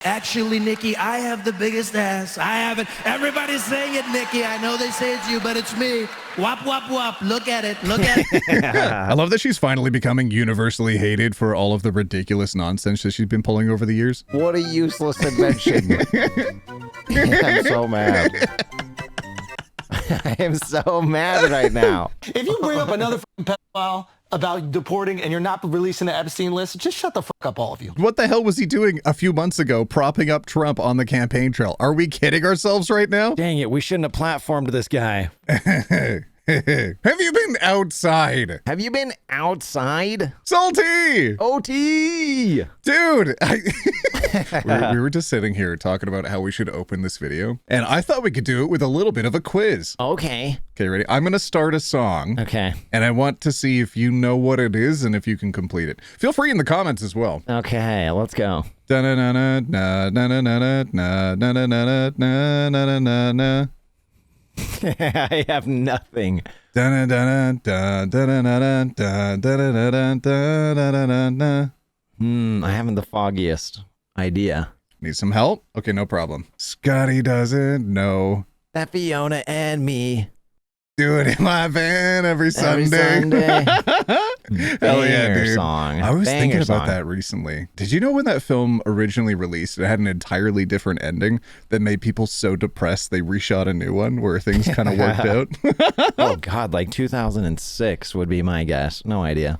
Actually, Nikki, I have the biggest ass. I have it. Everybody's saying it, Nikki. I know they say it's you, but it's me. Wop, wop, wop. Look at it. Look at it. I love that she's finally becoming universally hated for all of the ridiculous nonsense that she's been pulling over the years. What a useless invention. I'm so mad. I am so mad right now. If you bring up another pedophile about deporting and you're not releasing the Epstein list, just shut the fuck up, all of you. What the hell was he doing a few months ago, propping up Trump on the campaign trail? Are we kidding ourselves right now? Dang it, we shouldn't have platformed this guy. Have you been outside? Have you been outside? Salty! OT! Dude, we were just sitting here talking about how we should open this video, and I thought we could do it with a little bit of a quiz. Okay. Okay, ready? I'm going to start a song. Okay. And I want to see if you know what it is and if you can complete it. Feel free in the comments as well. Okay, let's go. I have nothing. I haven't the foggiest idea. Need some help? Okay, no problem. Scotty doesn't know That Fiona and me do it in my van every Sunday. Hell yeah, dude. Song. I was thinking about song. that recently. Did you know when that film originally released, it had an entirely different ending that made people so depressed they reshot a new one where things kind of worked out? Oh God, like 2006 would be my guess. No idea.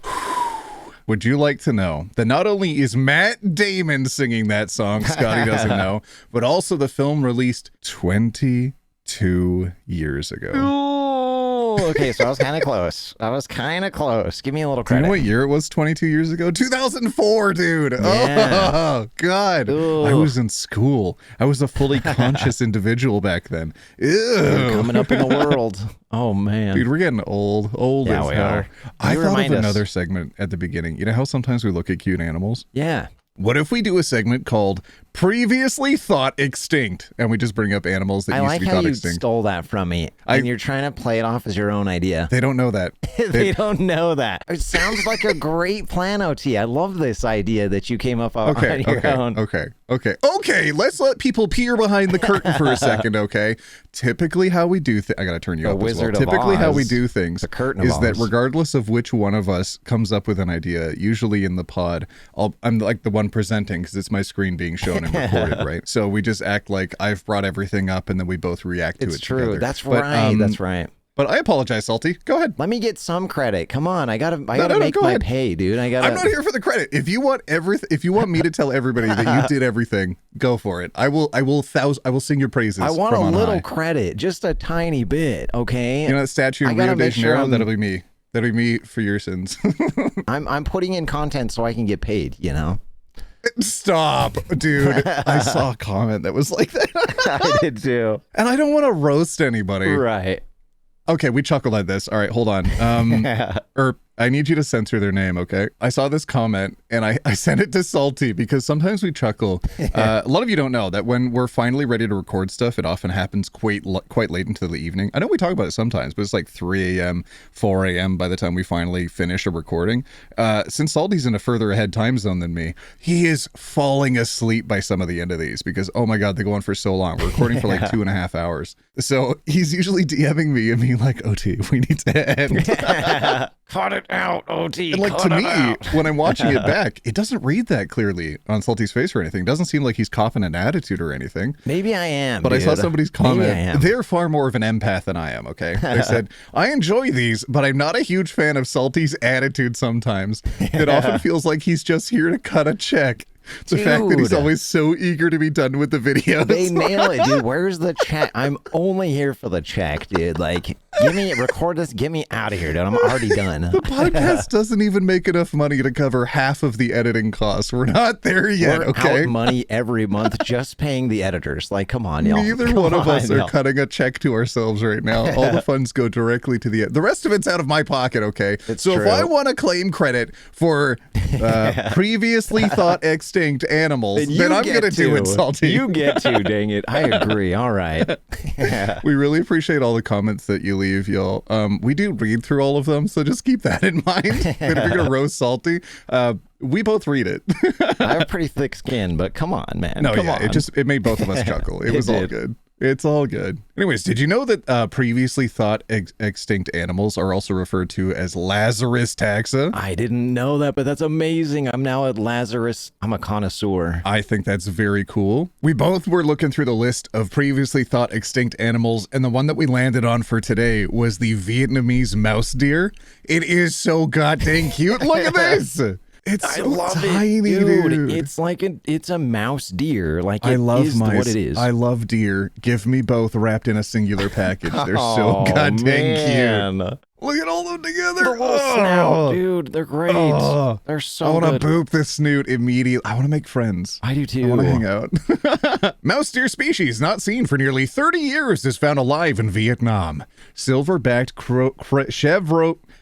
Would you like to know that not only is Matt Damon singing that song, Scotty doesn't know, but also the film released 22 years ago. Oh, okay, so I was kind of close. I was kind of close. Give me a little Do credit. you know what year it was 22 years ago? 2004, dude. Yeah. Oh, God. Ooh. I was in school. I was a fully conscious individual back then. Ew. Coming up in the world. Oh, man. Dude, we're getting old. Old Yeah, as we hell. are. I You thought of remind us. another segment at the beginning. You know how sometimes we look at cute animals? Yeah. What if we do a segment called Previously Thought Extinct, and we just bring up animals that I used like to be how thought you extinct? stole that from me, and you're trying to play it off as your own idea. They don't know that. They don't know that. It sounds like a great plan, OT. I love this idea that you came up on your own. Okay, let's let people peer behind the curtain for a second, okay? Typically how we do I gotta turn you The up as well. Wizard of Typically how we Oz. do things The curtain of is that Oz. regardless of which one of us comes up with an idea, usually in the pod, I'm like the one presenting because it's my screen being shown and recorded, right? So we just act like I've brought everything up and then we both react to It's it true. together. That's But, right. That's right. But I apologize, Salty. Go ahead. Let me get some credit. Come on, I gotta no, make go my ahead. pay, dude. I gotta. I'm not here for the credit. If you want if you want me to tell everybody that you did everything, go for it. I will sing your praises. I want from a on little high. credit, just a tiny bit, okay? You know that statue I in gotta Rio de make sure Janeiro? I'm- That'll be me. That'll be me for your sins. I'm putting in content so I can get paid. You know. Stop, dude. I saw a comment that was like that. I did too. And I don't want to roast anybody. Right. Okay, we chuckled at this. All right, hold on. Or I need you to censor their name, okay? I saw this comment and I sent it to Salty because sometimes we chuckle. A lot of you don't know that when we're finally ready to record stuff, it often happens quite late into the evening. I know we talk about it sometimes, but it's like 3 a.m., 4 a.m. by the time we finally finish a recording. Since Salty's in a further ahead time zone than me, he is falling asleep by some of the end of these because, oh my God, they go on for so long. We're recording for like 2.5 hours. So he's usually DMing me and being like, OT, we need to end. Cut it out, OT. And like to me, when I'm watching it back, it doesn't read that clearly on Salty's face or anything. It doesn't seem like he's coughing an attitude or anything. Maybe I am. But dude. I saw somebody's Maybe I comment. am. They're far more of an empath than I am, okay? They said, I enjoy these, but I'm not a huge fan of Salty's attitude sometimes. It often feels like he's just here to cut a check. The fact that he's Dude. always so eager to be done with the videos. They nail it, dude. Where's the check? I'm only here for the check, dude. Like, record this, get me out of here, dude. I'm already done. The podcast doesn't even make enough money to cover half of the editing costs. We're not there yet, We're okay? out money every month just paying the editors. Like, come on, y'all. Neither Come one of us on, are y'all. cutting a check to ourselves right now. All the funds go directly to the rest of it's out of my pocket, okay? It's so true. if I want to claim credit for previously thought extinct animals, then I'm going to do it, Salty. You get to, dang it. I agree. All right. We really appreciate all the comments that you leave, y'all. We do read through all of them, so just keep that in mind. That if you're going to roast Salty, We both read it. I have pretty thick skin, but come on, man. No, come yeah, on. it made both of us chuckle. It was all did. good. It's all good. Anyways, did you know that previously thought extinct animals are also referred to as Lazarus taxa? I didn't know that, but that's amazing. I'm now at Lazarus. I'm a connoisseur. I think that's very cool. We both were looking through the list of previously thought extinct animals, and the one that we landed on for today was the Vietnamese mouse deer. It is so goddamn cute. Look at this. It's so tiny, dude. It's like it's a mouse deer. Like I love is mice. what it is. I love deer. Give me both wrapped in a singular package. They're so goddamn cute. Look at all of them together. The little snout, dude. They're great. They're so I want to good. boop this snoot immediately. I want to make friends. I do too. I want to hang out. Mouse deer species not seen for nearly 30 years is found alive in Vietnam. Silverbacked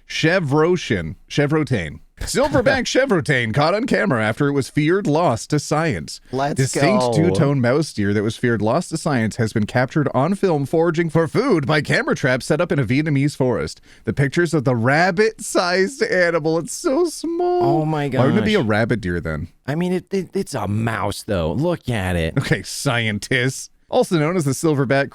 chevrotain. Silverback chevrotain caught on camera after it was feared lost to science. Let's Distinct go. two-tone mouse deer that was feared lost to science has been captured on film foraging for food by camera traps set up in a Vietnamese forest. The pictures of the rabbit-sized animal. It's so small. Oh my gosh. Why wouldn't it be a rabbit deer then? I mean, it's a mouse though. Look at it. Okay, scientists. Also known as the silverback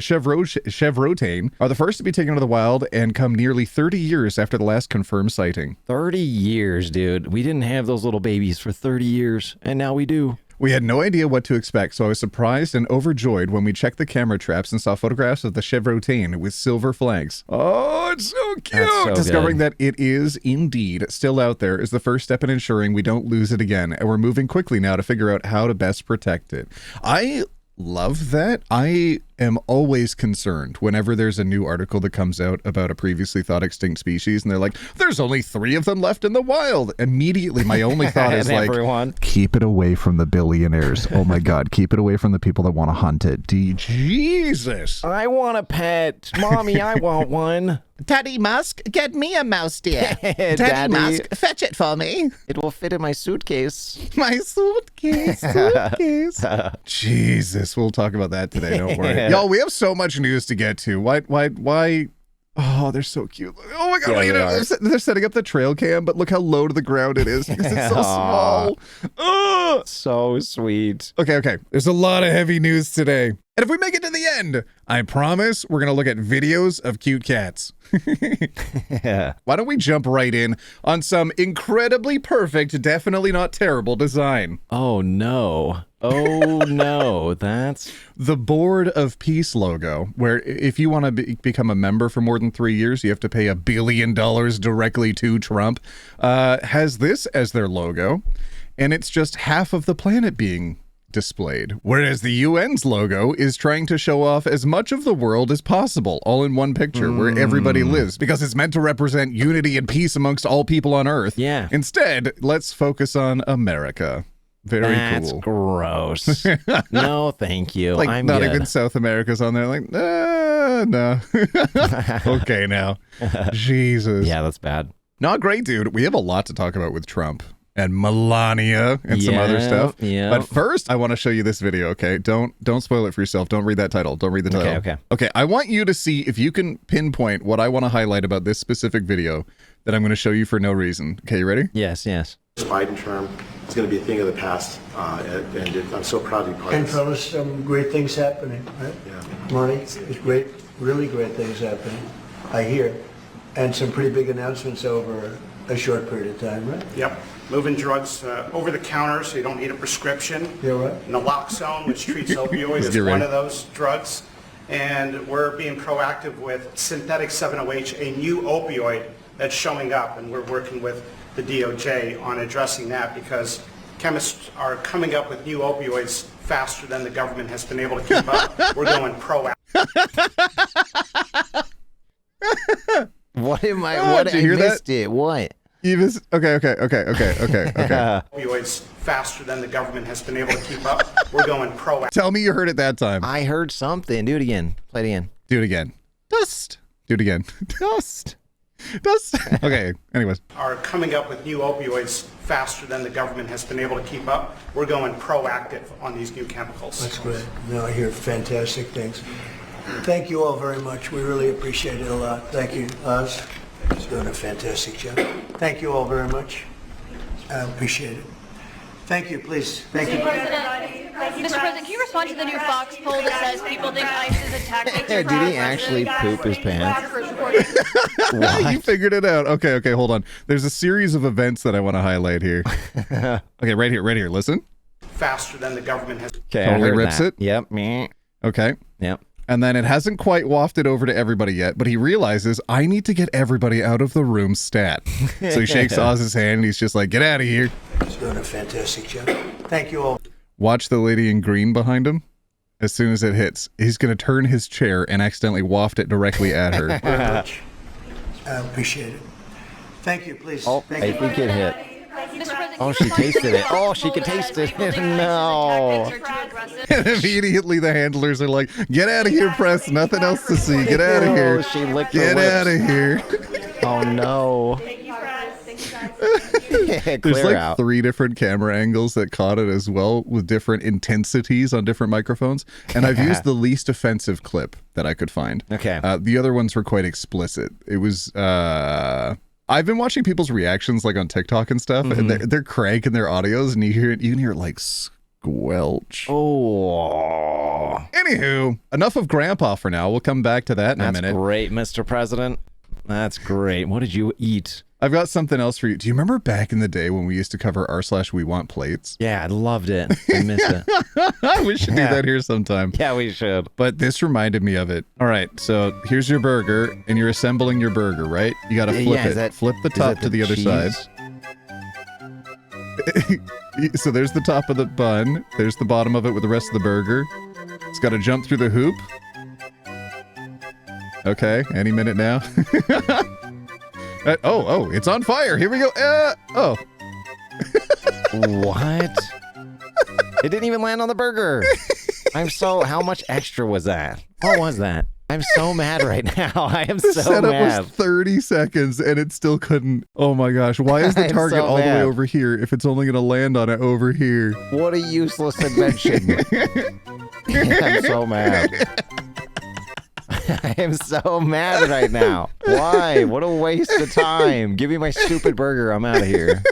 chevrotain, are the first to be taken to the wild and come nearly 30 years after the last confirmed sighting. 30 years, dude. We didn't have those little babies for 30 years, and now we do. We had no idea what to expect, so I was surprised and overjoyed when we checked the camera traps and saw photographs of the chevrotain with silver flags. Oh, it's so cute! That's so Discovering good. that it is indeed still out there is the first step in ensuring we don't lose it again, and we're moving quickly now to figure out how to best protect it. I love that. I am always concerned whenever there's a new article that comes out about a previously thought extinct species and they're like, there's only 3 of them left in the wild. Immediately my only thought is like, everyone. keep it away from the billionaires. Oh my god, keep it away from the people that want to hunt it. Jesus. I want a pet. Mommy, I want one. Daddy Musk, get me a mouse deer. Daddy. Musk, fetch it for me. It will fit in my suitcase. My suitcase. Jesus, we'll talk about that today, don't worry. Y'all, we have so much news to get to. Why? Oh, they're so cute. Oh my god, Yeah, they're setting up the trail cam, but look how low to the ground it is because it's so small. Ugh. So sweet. Okay. There's a lot of heavy news today. And if we make it to the end, I promise we're going to look at videos of cute cats. Why don't we jump right in on some incredibly perfect, definitely not terrible design. Oh no. Oh no. That's The Board of Peace logo, where if you want to become a member for more than 3 years, you have to pay $1 billion directly to Trump, has this as their logo, and it's just half of the planet being displayed. Whereas the UN's logo is trying to show off as much of the world as possible, all in one picture where everybody lives, because it's meant to represent unity and peace amongst all people on Earth. Yeah. Instead, let's focus on America. Very That's cool. gross. No, thank you. Like, I'm not good. even South America's on there. Like, no. Okay, now. Jesus. Yeah, that's bad. Not great, dude. We have a lot to talk about with Trump and Melania and some other stuff. Yeah. But first, I want to show you this video, okay? Don't spoil it for yourself. Don't read that title. Don't read the title. Okay. Okay, I want you to see if you can pinpoint what I want to highlight about this specific video that I'm going to show you for no reason. Okay, you ready? Yes. This Biden term is going to be a thing of the past, I'm so proud to be part of And this. fellas, some great things happening, right? Yeah. Marty, there's great, really great things happening, I hear. And some pretty big announcements over a short period of time, right? Yep, moving drugs over the counter so you don't need a prescription. Yeah, right. Naloxone, which treats opioids, Get is ready. one of those drugs. And we're being proactive with synthetic 7-OH, a new opioid that's showing up, and we're working with the DOJ on addressing that because chemists are coming up with new opioids faster than the government has been able to keep up. We're going proactive. What am I? Oh, what did you I hear that? missed it. What? Okay. Opioids faster than the government has been able to keep up. We're going proactive. Tell me you heard it that time. I heard something. Do it again. Play it again. Do it again. Dust. Do it again. Dust. Okay, anyways. Are coming up with new opioids faster than the government has been able to keep up. We're going proactive on these new chemicals. That's great. No, I hear fantastic things. Thank you all very much. We really appreciate it a lot. Thank you, Oz. He's doing a fantastic job. Thank you all very much. I appreciate it. Thank you, please. Thank you. Mr. President, can you respond to the new Fox poll that says people think ICE is a tactic? Did he actually poop his pants? You figured it out. Okay, hold on. There's a series of events that I want to highlight here. Okay, right here. Listen. Faster than the government has. Okay, Totally rips it. Yep. Meh. Okay. Yep. And then it hasn't quite wafted over to everybody yet, but he realizes I need to get everybody out of the room stat. So he shakes Oz's hand and he's just like, get out of here. He's doing a fantastic job. Thank you all. Watch the lady in green behind him. As soon as it hits, he's going to turn his chair and accidentally waft it directly at her. I appreciate it. Thank you, please. Oh, Thank I you. think it hit. Mr. President, Oh, she tasted it. Oh, she could taste it. No. And immediately the handlers are like, get out of here, press. Nothing else to see. Get out of here. Oh, she licked her Get lips. out of here. Oh, no. There's Clear like out. 3 different camera angles that caught it as well with different intensities on different microphones. And I've used the least offensive clip that I could find. Okay. The other ones were quite explicit. It was, I've been watching people's reactions like on TikTok and stuff, and they're cranking their audios, and you can hear it like squelch. Oh. Anywho, enough of Grandpa for now. We'll come back to that in a That's minute. great, Mr. President. That's great. What did you eat? I've got something else for you. Do you remember back in the day when we used to cover r/we want plates? Yeah, I loved it. I miss it. We should do that here sometime. Yeah, we should. But this reminded me of it. All right, so here's your burger, and you're assembling your burger, right? You got to flip Yeah, it. Flip the top to the other side. So there's the top of the bun. There's the bottom of it with the rest of the burger. It's got to jump through the hoop. Okay, any minute now. Oh, it's on fire. Here we go. Oh. What? It didn't even land on the burger. How much extra was that? What was that? I'm so mad right now. I am The so setup mad. was 30 seconds and it still couldn't. Oh my gosh. Why is the I'm target so all the way mad. over here if it's only going to land on it over here? What a useless invention. I'm so mad. I am so mad right now. Why? What a waste of time. Give me my stupid burger. I'm out of here.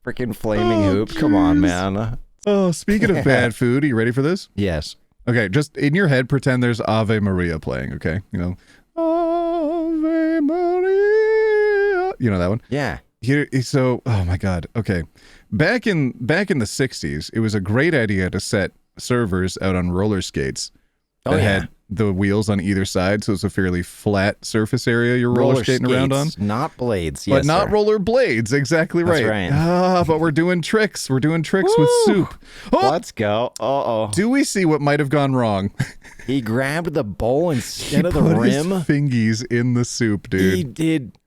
Freaking flaming hoop. Geez. Come on, man. Oh, speaking of bad food, are you ready for this? Yes. Okay, just in your head, pretend there's Ave Maria playing, okay? You know, Ave Maria. You know that one? Yeah. Here, so, oh my God. Okay. Back in the 60s, it was a great idea to set servers out on roller skates that had the wheels on either side, so it's a fairly flat surface area you're roller skating around on. Not blades. But Yes, not sir. roller blades. Exactly That's right. right. But we're doing tricks. We're doing tricks with soup. Oh, Let's go. Uh-oh. do we see what might have gone wrong? He grabbed the bowl instead of the Put rim. his fingies in the soup, dude.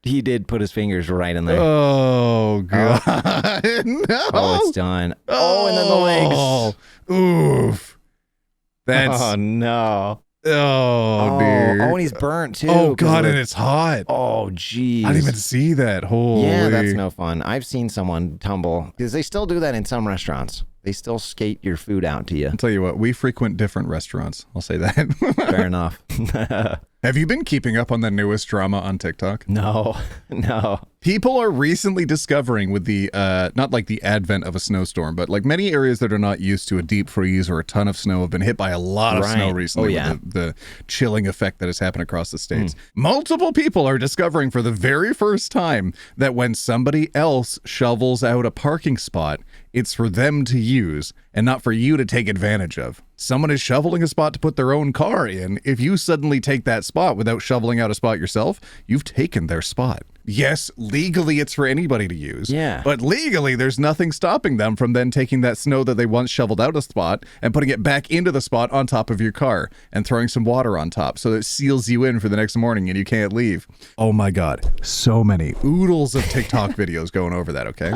He did put his fingers right in there. Oh God! No. Oh, it's done. Oh, and then the legs. Oof. That's Oh no. oh dear. Oh, and he's burnt too. Oh 'cause God, of and the- it's hot. Oh geez. I didn't even see that. Holy. Yeah, that's no fun. I've seen someone tumble because they still do that in some restaurants. They still skate your food out to you. I'll tell you what, we frequent different restaurants. I'll say that. Fair enough. Have you been keeping up on the newest drama on TikTok? No. People are recently discovering with the, not like the advent of a snowstorm, but like many areas that are not used to a deep freeze or a ton of snow have been hit by a lot of snow Right. recently Oh, yeah. with the chilling effect that has happened across the states. Multiple people are discovering for the very first time that when somebody else shovels out a parking spot, it's for them to use and not for you to take advantage of. Someone is shoveling a spot to put their own car in. If you suddenly take that spot without shoveling out a spot yourself, you've taken their spot. Yes, legally it's for anybody to use. Yeah. But legally, there's nothing stopping them from then taking that snow that they once shoveled out a spot and putting it back into the spot on top of your car and throwing some water on top so that it seals you in for the next morning and you can't leave. Oh my God. So many oodles of TikTok videos going over that, okay?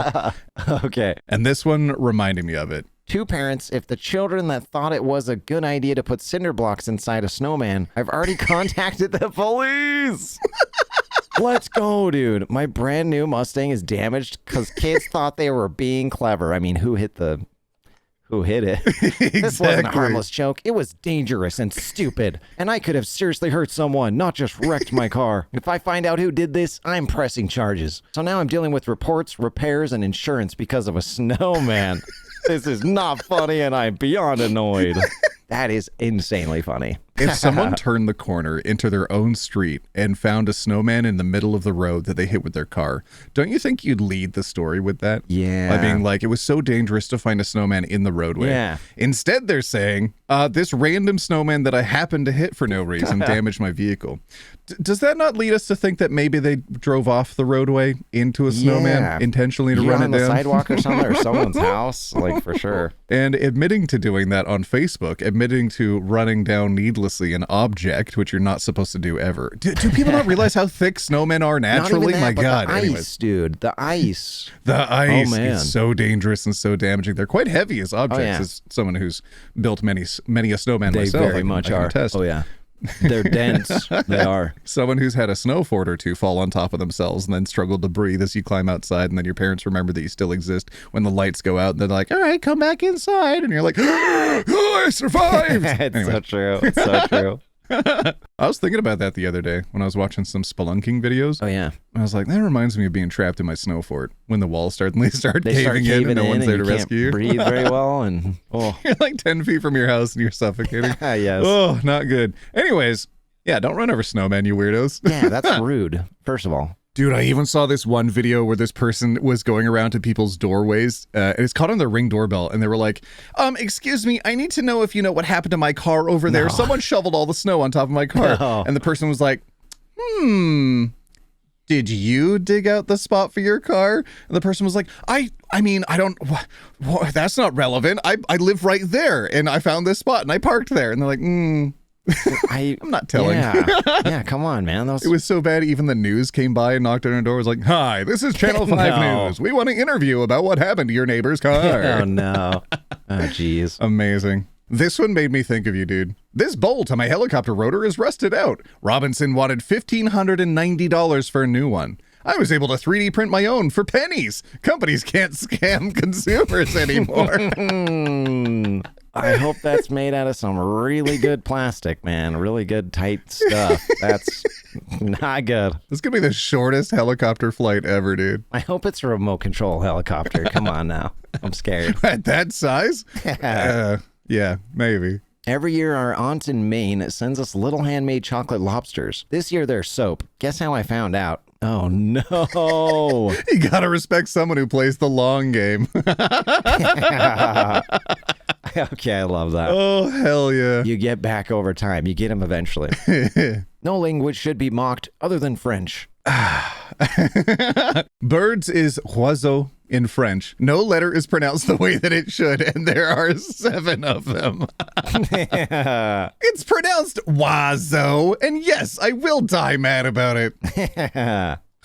Okay. And this one reminded me of it. Two parents, if the children that thought it was a good idea to put cinder blocks inside a snowman, I've already contacted the police. Let's go, dude. My brand new Mustang is damaged because kids thought they were being clever. I mean, who hit the who hit it. This wasn't a harmless joke. It was dangerous and stupid. And I could have seriously hurt someone, not just wrecked my car. If I find out who did this, I'm pressing charges. So now I'm dealing with reports, repairs, and insurance because of a snowman. This is not funny, and I'm beyond annoyed. That is insanely funny. If someone turned the corner into their own street and found a snowman in the middle of the road that they hit with their car, don't you think you'd lead the story with that? Yeah. By being like, it was so dangerous to find a snowman in the roadway. Yeah. Instead, they're saying, this random snowman that I happened to hit for no reason damaged my vehicle. Does that not lead us to think that maybe they drove off the roadway into a snowman intentionally to run it on the down? sidewalk or something, or someone's house, like for sure. And admitting to doing that on Facebook, admitting to running down needlessly an object, which you're not supposed to do ever. Do people not realize how thick snowmen are naturally? Not even that, My but God. the ice, Anyways. dude. The ice. The ice man. is so dangerous and so damaging. They're quite heavy as objects. yeah. As someone who's built many a snowman They myself, very I much can are. attest. Oh, yeah. They're dense. They are. Someone who's had a snow fort or two fall on top of themselves and then struggle to breathe as you climb outside, and then your parents remember that you still exist when the lights go out, and they're like, all right, come back inside, and you're like, oh, I survived. It's so true. It's so true. I was thinking about that the other day when I was watching some spelunking videos. Oh, yeah. I was like, that reminds me of being trapped in my snow fort when the walls start They caving start in caving and no in one's there and to you rescue you. can't breathe very well, and You're like 10 feet from your house and you're suffocating. Yes. Oh, not good. Anyways, yeah, don't run over snowmen, you weirdos. Yeah, that's rude, first of all. Dude, I even saw this one video where this person was going around to people's doorways, and it's caught on their Ring doorbell, and they were like, excuse me, I need to know if you know what happened to my car over there. Someone shoveled all the snow on top of my car. No. And the person was like, did you dig out the spot for your car? And the person was like, I mean, I don't, that's not relevant. I live right there, and I found this spot, and I parked there. And they're like, I'm not telling. Yeah, come on, man. It was so bad, even the news came by and knocked on our door. Was like, hi, this is Channel 5 News. We want to interview about what happened to your neighbor's car. Oh, no. Oh, jeez. Amazing. This one made me think of you, dude. This bolt on my helicopter rotor is rusted out. Robinson wanted $1,590 for a new one. I was able to 3D print my own for pennies. Companies can't scam consumers anymore. I hope that's made out of some really good plastic, man. Really good, tight stuff. That's not good. This is going to be the shortest helicopter flight ever, dude. I hope it's a remote control helicopter. Come on now. I'm scared. At that size? Yeah, maybe. Every year, our aunt in Maine sends us little handmade chocolate lobsters. This year, they're soap. Guess how I found out? Oh, no. You gotta respect someone who plays the long game. Okay, I love that. Oh, hell yeah. You get back over time. You get them eventually. No language should be mocked other than French. Birds is oiseau in French. No letter is pronounced the way that it should, and there are 7 of them. It's pronounced oiseau, and yes, I will die mad about it.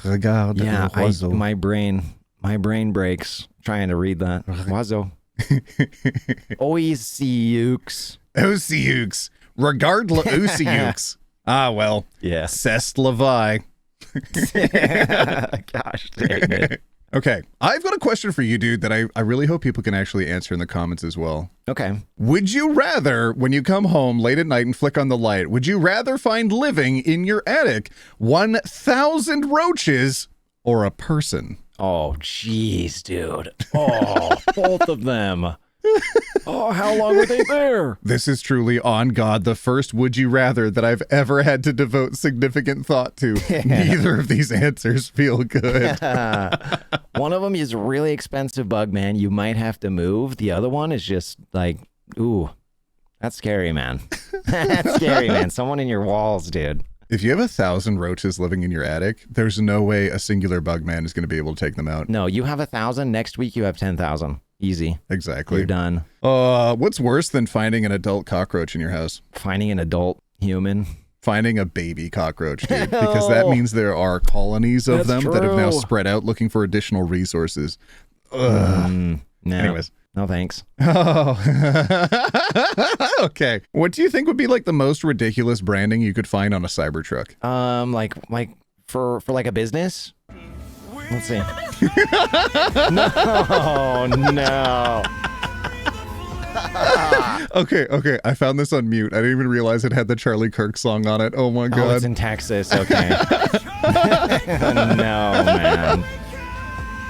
Regarde Yeah, oiseau. my brain breaks trying to read that. Oiseau. Oisiux. Osiux. Regard la Osiux. Ah, well. Yeah. Cest la vie. Gosh dang it. Okay, I've got a question for you, dude, that I really hope people can actually answer in the comments as well. Okay. Would you rather, when you come home late at night and flick on the light, would you rather find living in your attic 1,000 roaches or a person? Oh, jeez, dude. Oh, both of them. Oh, how long were they there? This is truly, on God, the first would you rather that I've ever had to devote significant thought to. Neither of these answers feel good. One of them is a really expensive bug, man. You might have to move. The other one is just like, ooh, that's scary, man. That's scary, man. Someone in your walls, dude. If you have 1,000 roaches living in your attic, there's no way a singular bug man is going to be able to take them out. No, you have 1,000. Next week, you have 10,000. Easy. Exactly. You're done. What's worse than finding an adult cockroach in your house? Finding an adult human. Finding a baby cockroach, dude. Because that means there are colonies of them that have now spread out looking for additional resources. No. Anyways. No thanks. Oh. Okay. What do you think would be like the most ridiculous branding you could find on a Cybertruck? Like for like a business? Let's see. No, no. Okay. I found this on mute. I didn't even realize it had the Charlie Kirk song on it. Oh my God. Oh, it's in Texas. Okay. No, man.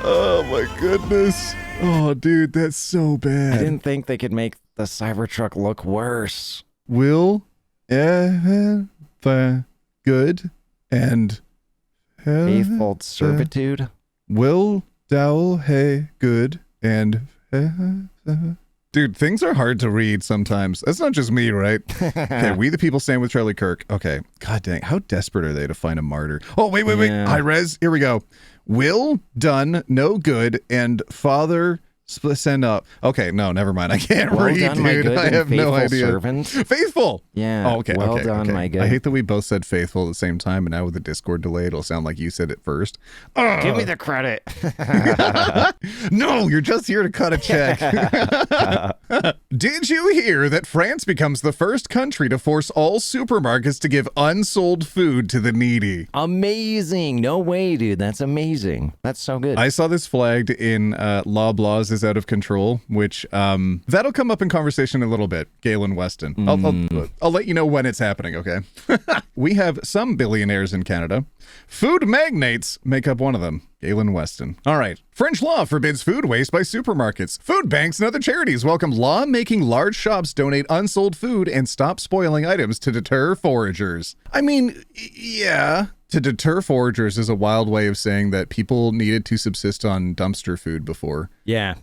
Oh my goodness. Oh, dude, that's so bad. I didn't think they could make the Cybertruck look worse. Will ever good and Faithful servitude. will thou hey good and dude, things are hard to read sometimes. That's not just me, right? Okay, We the People stand with Charlie Kirk. Okay, god dang, how desperate are they to find a martyr? Oh, wait. Yeah. High res, here we go. Will done no good and father send up. Okay, no, never mind. I can't Well read, done, my dude. good I and have no faithful idea. servant. Faithful. Yeah. Oh, okay. Well okay, done, okay. my good. I hate that we both said faithful at the same time, and now with the Discord delay, it'll sound like you said it first. Give me the credit. No, you're just here to cut a check. Did you hear that France becomes the first country to force all supermarkets to give unsold food to the needy? Amazing. No way, dude. That's amazing. That's so good. I saw this flagged in Loblaws is out of control, which that'll come up in conversation in a little bit, Galen Weston. I'll let you know when it's happening, okay? We have some billionaires in Canada. Food magnates make up one of them, Galen Weston. All right. French law forbids food waste by supermarkets. Food banks and other charities welcome law making large shops donate unsold food and stop spoiling items to deter foragers. I mean, yeah. To deter foragers is a wild way of saying that people needed to subsist on dumpster food before. Yeah.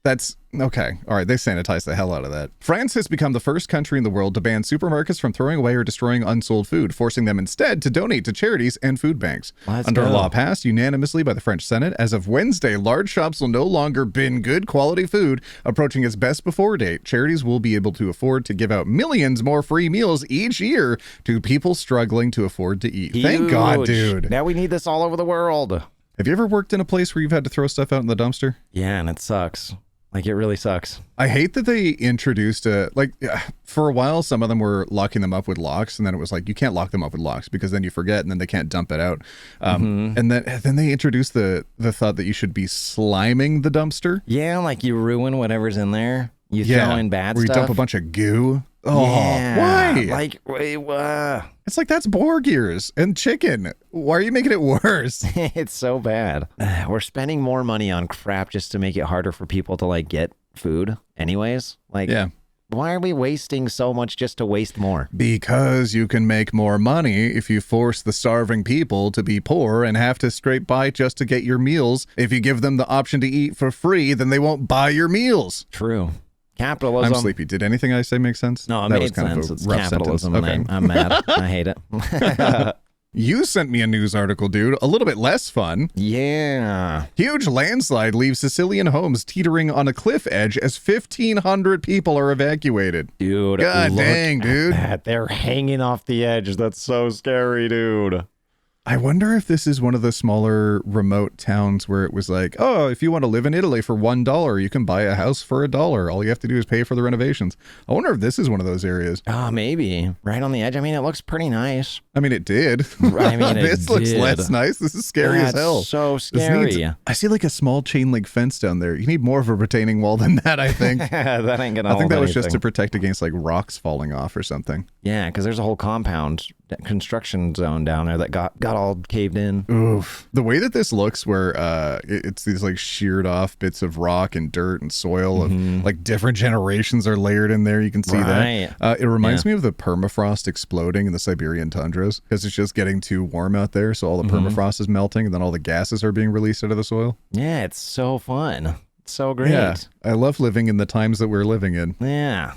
That's okay. All right. They sanitized the hell out of that. France has become the first country in the world to ban supermarkets from throwing away or destroying unsold food, forcing them instead to donate to charities and food banks. Under a law passed unanimously by the French Senate, as of Wednesday, large shops will no longer bin good quality food approaching its best before date. Charities will be able to afford to give out millions more free meals each year to people struggling to afford to eat. Huge. Thank God, dude. Now we need this all over the world. Have you ever worked in a place where you've had to throw stuff out in the dumpster? Yeah, and it sucks. Like, it really sucks. I hate that they introduced for a while, some of them were locking them up with locks, and then it was like, you can't lock them up with locks because then you forget and then they can't dump it out. And then they introduced the thought that you should be sliming the dumpster. Yeah, like you ruin whatever's in there. You throw in bad where stuff. You dump a bunch of goo. Oh, yeah. why? Like, it's like, that's boar gears and chicken. Why are you making it worse? It's so bad. We're spending more money on crap just to make it harder for people to like get food anyways. Like, yeah. Why are we wasting so much just to waste more? Because you can make more money if you force the starving people to be poor and have to scrape by just to get your meals. If you give them the option to eat for free, then they won't buy your meals. True. Capitalism. I'm sleepy. Did anything I say make sense? No, it That made was kind sense. of a It's rough capitalism. sentence. And I'm mad. I hate it. You sent me a news article, dude. A little bit less fun. Yeah. Huge landslide leaves Sicilian homes teetering on a cliff edge as 1,500 people are evacuated. Dude. God dang, dude. They're hanging off the edge. That's so scary, dude. I wonder if this is one of the smaller remote towns where it was like, oh, if you want to live in Italy for $1, you can buy a house for $1. All you have to do is pay for the renovations. I wonder if this is one of those areas. Oh, maybe. Right on the edge. I mean, it looks pretty nice. I mean, it did. I mean, this looks less nice. This is scary as hell. So scary. I see like a small chain link fence down there. You need more of a retaining wall than that, I think. That ain't gonna I think that was just anything. to protect against like rocks falling off or something. Yeah, because there's a whole compound construction zone down there that got all caved in. Oof. The way that this looks where it's these like sheared off bits of rock and dirt and soil of like different generations are layered in there. You can see that. It reminds me of the permafrost exploding in the Siberian tundras because it's just getting too warm out there. So all the permafrost is melting and then all the gases are being released out of the soil. Yeah, it's so fun. It's so great. Yeah, I love living in the times that we're living in. Yeah.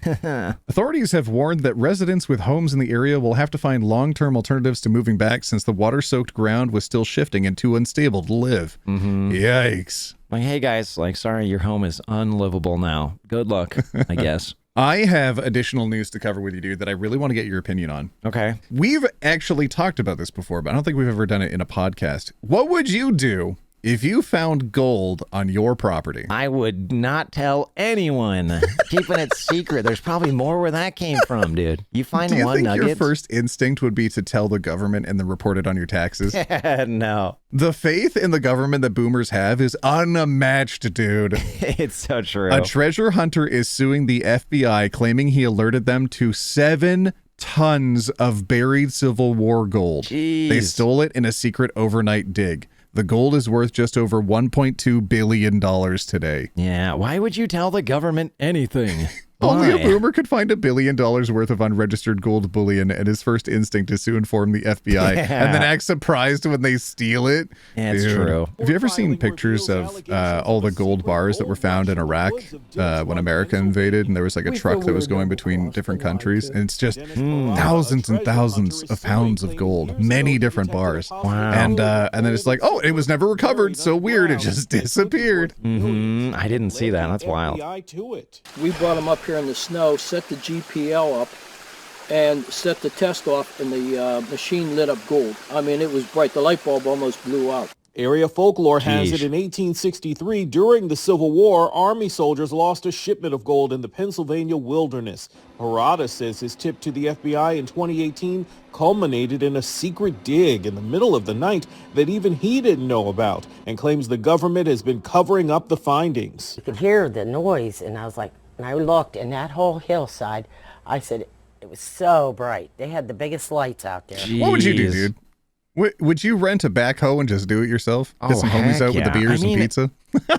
Authorities have warned that residents with homes in the area will have to find long-term alternatives to moving back since the water-soaked ground was still shifting and too unstable to live. Yikes. Like, hey guys, like, sorry, your home is unlivable now. Good luck, I guess. I have additional news to cover with you, dude, that I really want to get your opinion on. Okay. We've actually talked about this before, but I don't think we've ever done it in a podcast. What would you do if you found gold on your property, I would not tell anyone. Keeping it secret. There's probably more where that came from, dude. You find do you one think nugget. your first instinct would be to tell the government and then report it on your taxes? No. The faith in the government that boomers have is unmatched, dude. It's so true. A treasure hunter is suing the FBI, claiming he alerted them to 7 tons of buried Civil War gold. Jeez. They stole it in a secret overnight dig. The gold is worth just over $1.2 billion today. Yeah, why would you tell the government anything? Only a Why? boomer could find $1 billion worth of unregistered gold bullion, and his first instinct is to inform the FBI and then act surprised when they steal it. Yeah, it's Dude. true. Have you ever seen pictures of all the gold bars that were found in Iraq when America invaded, and there was like a truck that was going between different countries, and it's just thousands and thousands of pounds of gold, many different bars. Wow. And then it's like, oh, it was never recovered. So weird, it just disappeared. Mm-hmm. I didn't see that. That's wild. We brought them up here in the snow, set the GPL up, and set the test off, and the machine lit up gold. I mean, it was bright. The light bulb almost blew out. Area folklore has Jeez. it in 1863, during the Civil War, Army soldiers lost a shipment of gold in the Pennsylvania wilderness. Parada says his tip to the FBI in 2018 culminated in a secret dig in the middle of the night that even he didn't know about, and claims the government has been covering up the findings. You could hear the noise, and I was like, and I looked, and that whole hillside, I said, it was so bright. They had the biggest lights out there. Jeez. What would you do, dude? Would you rent a backhoe and just do it yourself? Get some homies heck out with the yeah. beers I mean, and pizza?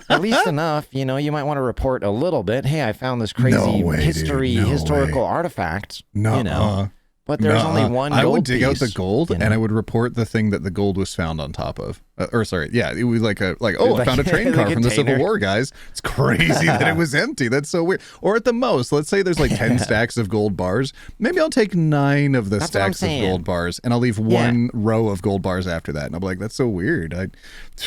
At least enough, you know, you might want to report a little bit. Hey, I found this crazy No way, history, dude. No historical way. artifact. No, You know, but there's only one gold I would dig out the piece, gold, you know? and I would report the thing that the gold was found on top of. It was like oh, I found a train the car from the Civil container. War, guys. It's crazy that it was empty. That's so weird. Or at the most, let's say there's like 10 stacks of gold bars. Maybe I'll take 9 of the That's what I'm stacks of saying. gold bars, and I'll leave one row of gold bars after that. And I'll be like, that's so weird. I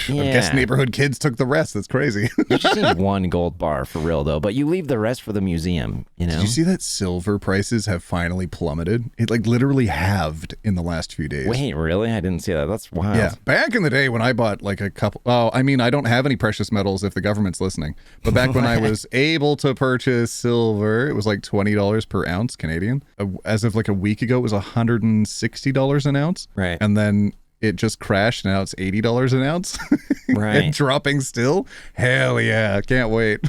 guess neighborhood kids took the rest. That's crazy. You just need one gold bar for real, though. But you leave the rest for the museum, you know? Did you see that silver prices have finally plummeted? It like literally halved in the last few days. Wait, really? I didn't see that. That's wild. Yeah, back in the day when I bought like a couple, I mean, I don't have any precious metals if the government's listening, but back when I was able to purchase silver, it was like $20 per ounce Canadian. As of like a week ago, it was $160 an ounce. Right. And then it just crashed. Now it's $80 an ounce. Right. And dropping still. Hell yeah. Can't wait.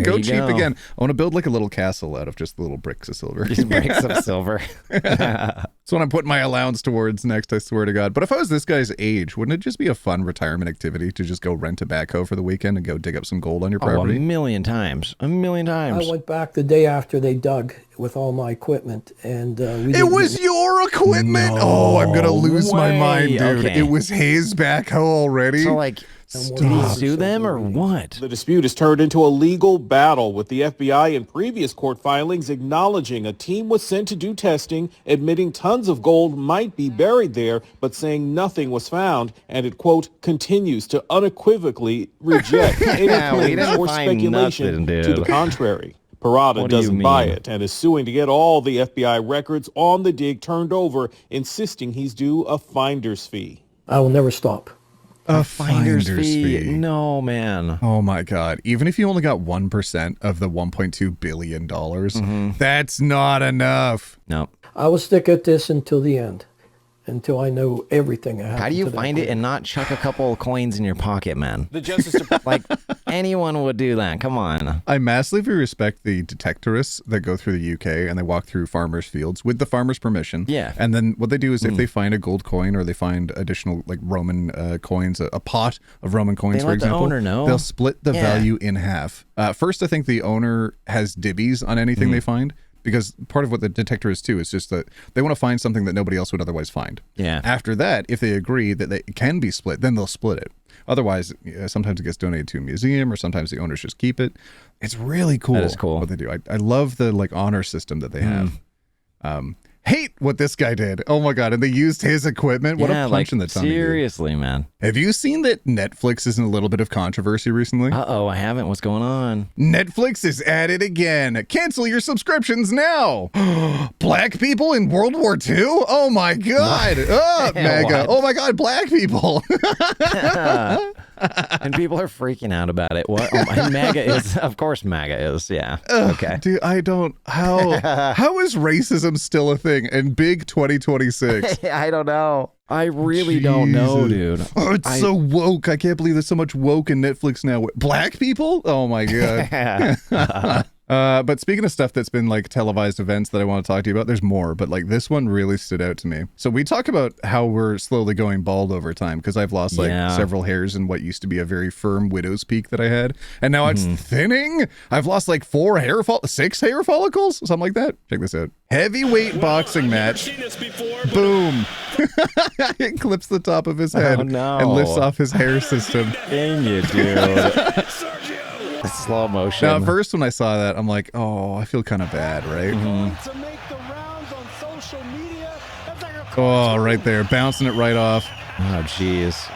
Go cheap again. I want to build like a little castle out of just little bricks of silver. Just bricks of silver. That's what I'm putting my allowance towards next, I swear to God. But if I was this guy's age, wouldn't it just be a fun retirement activity to just go rent a backhoe for the weekend and go dig up some gold on your property? A million times. A million times. I went back the day after they dug with all my equipment, and It was your equipment? Oh, I'm going to lose my mind, dude. Okay. It was his backhoe already? So, like, did he sue them or what? The dispute has turned into a legal battle, with the FBI in previous court filings acknowledging a team was sent to do testing, admitting tons of gold might be buried there, but saying nothing was found, and it, quote, continues to unequivocally reject any claims or speculation to the contrary. Parada doesn't buy it and is suing to get all the FBI records on the dig turned over, insisting he's due a finder's fee. I will never stop. A finder's fee. No, man. Oh my God. Even if you only got 1% of the $1.2 billion, that's not enough. No. I will stick at this until the end, until I know everything. How do you find it and not chuck a couple of coins in your pocket, man? The Justice Department. Like, anyone would do that. Come on. I massively respect the detectorists that go through the UK and they walk through farmers' fields with the farmer's permission. Yeah. And then what they do is if they find a gold coin or they find additional like Roman coins, a pot of Roman coins, for example, the owner know. they'll split the value in half. First, I think the owner has dibbies on anything they find. Because part of what the detectorists do is just that they want to find something that nobody else would otherwise find. Yeah. After that, if they agree that they can be split, then they'll split it. Otherwise, sometimes it gets donated to a museum, or sometimes the owners just keep it. It's really cool. That is cool. What they do. I love the like honor system that they have. Hate what this guy did. Oh my God. And they used his equipment. What a punch in the tummy. Seriously, man. Have you seen that Netflix is in a little bit of controversy recently? Uh-oh, I haven't. What's going on? Netflix is at it again. Cancel your subscriptions now. Black people in World War II? Oh my God. Oh, mega. What? Oh my God, black people. And people are freaking out about it. What? Oh, and MAGA is, of course, MAGA is. Yeah. Okay. Dude, I don't. How is racism still a thing in big 2026? I don't know. I really don't know, dude. Oh, it's so woke. I can't believe there's so much woke in Netflix now. Black people? Oh my god. But speaking of stuff that's been like televised events that I want to talk to you about, there's more, but like this one really stood out to me. So we talk about how we're slowly going bald over time because I've lost like several hairs in what used to be a very firm widow's peak that I had. And now it's thinning. I've lost like 6 hair follicles, something like that. Check this out. Heavyweight boxing match. Boom. It clips the top of his head and lifts off his hair system. Dang you, dude. Slow motion. Now, at first when I saw that, I'm like, oh, I feel kind of bad, right? Oh, right there. Bouncing it right off. Oh, jeez.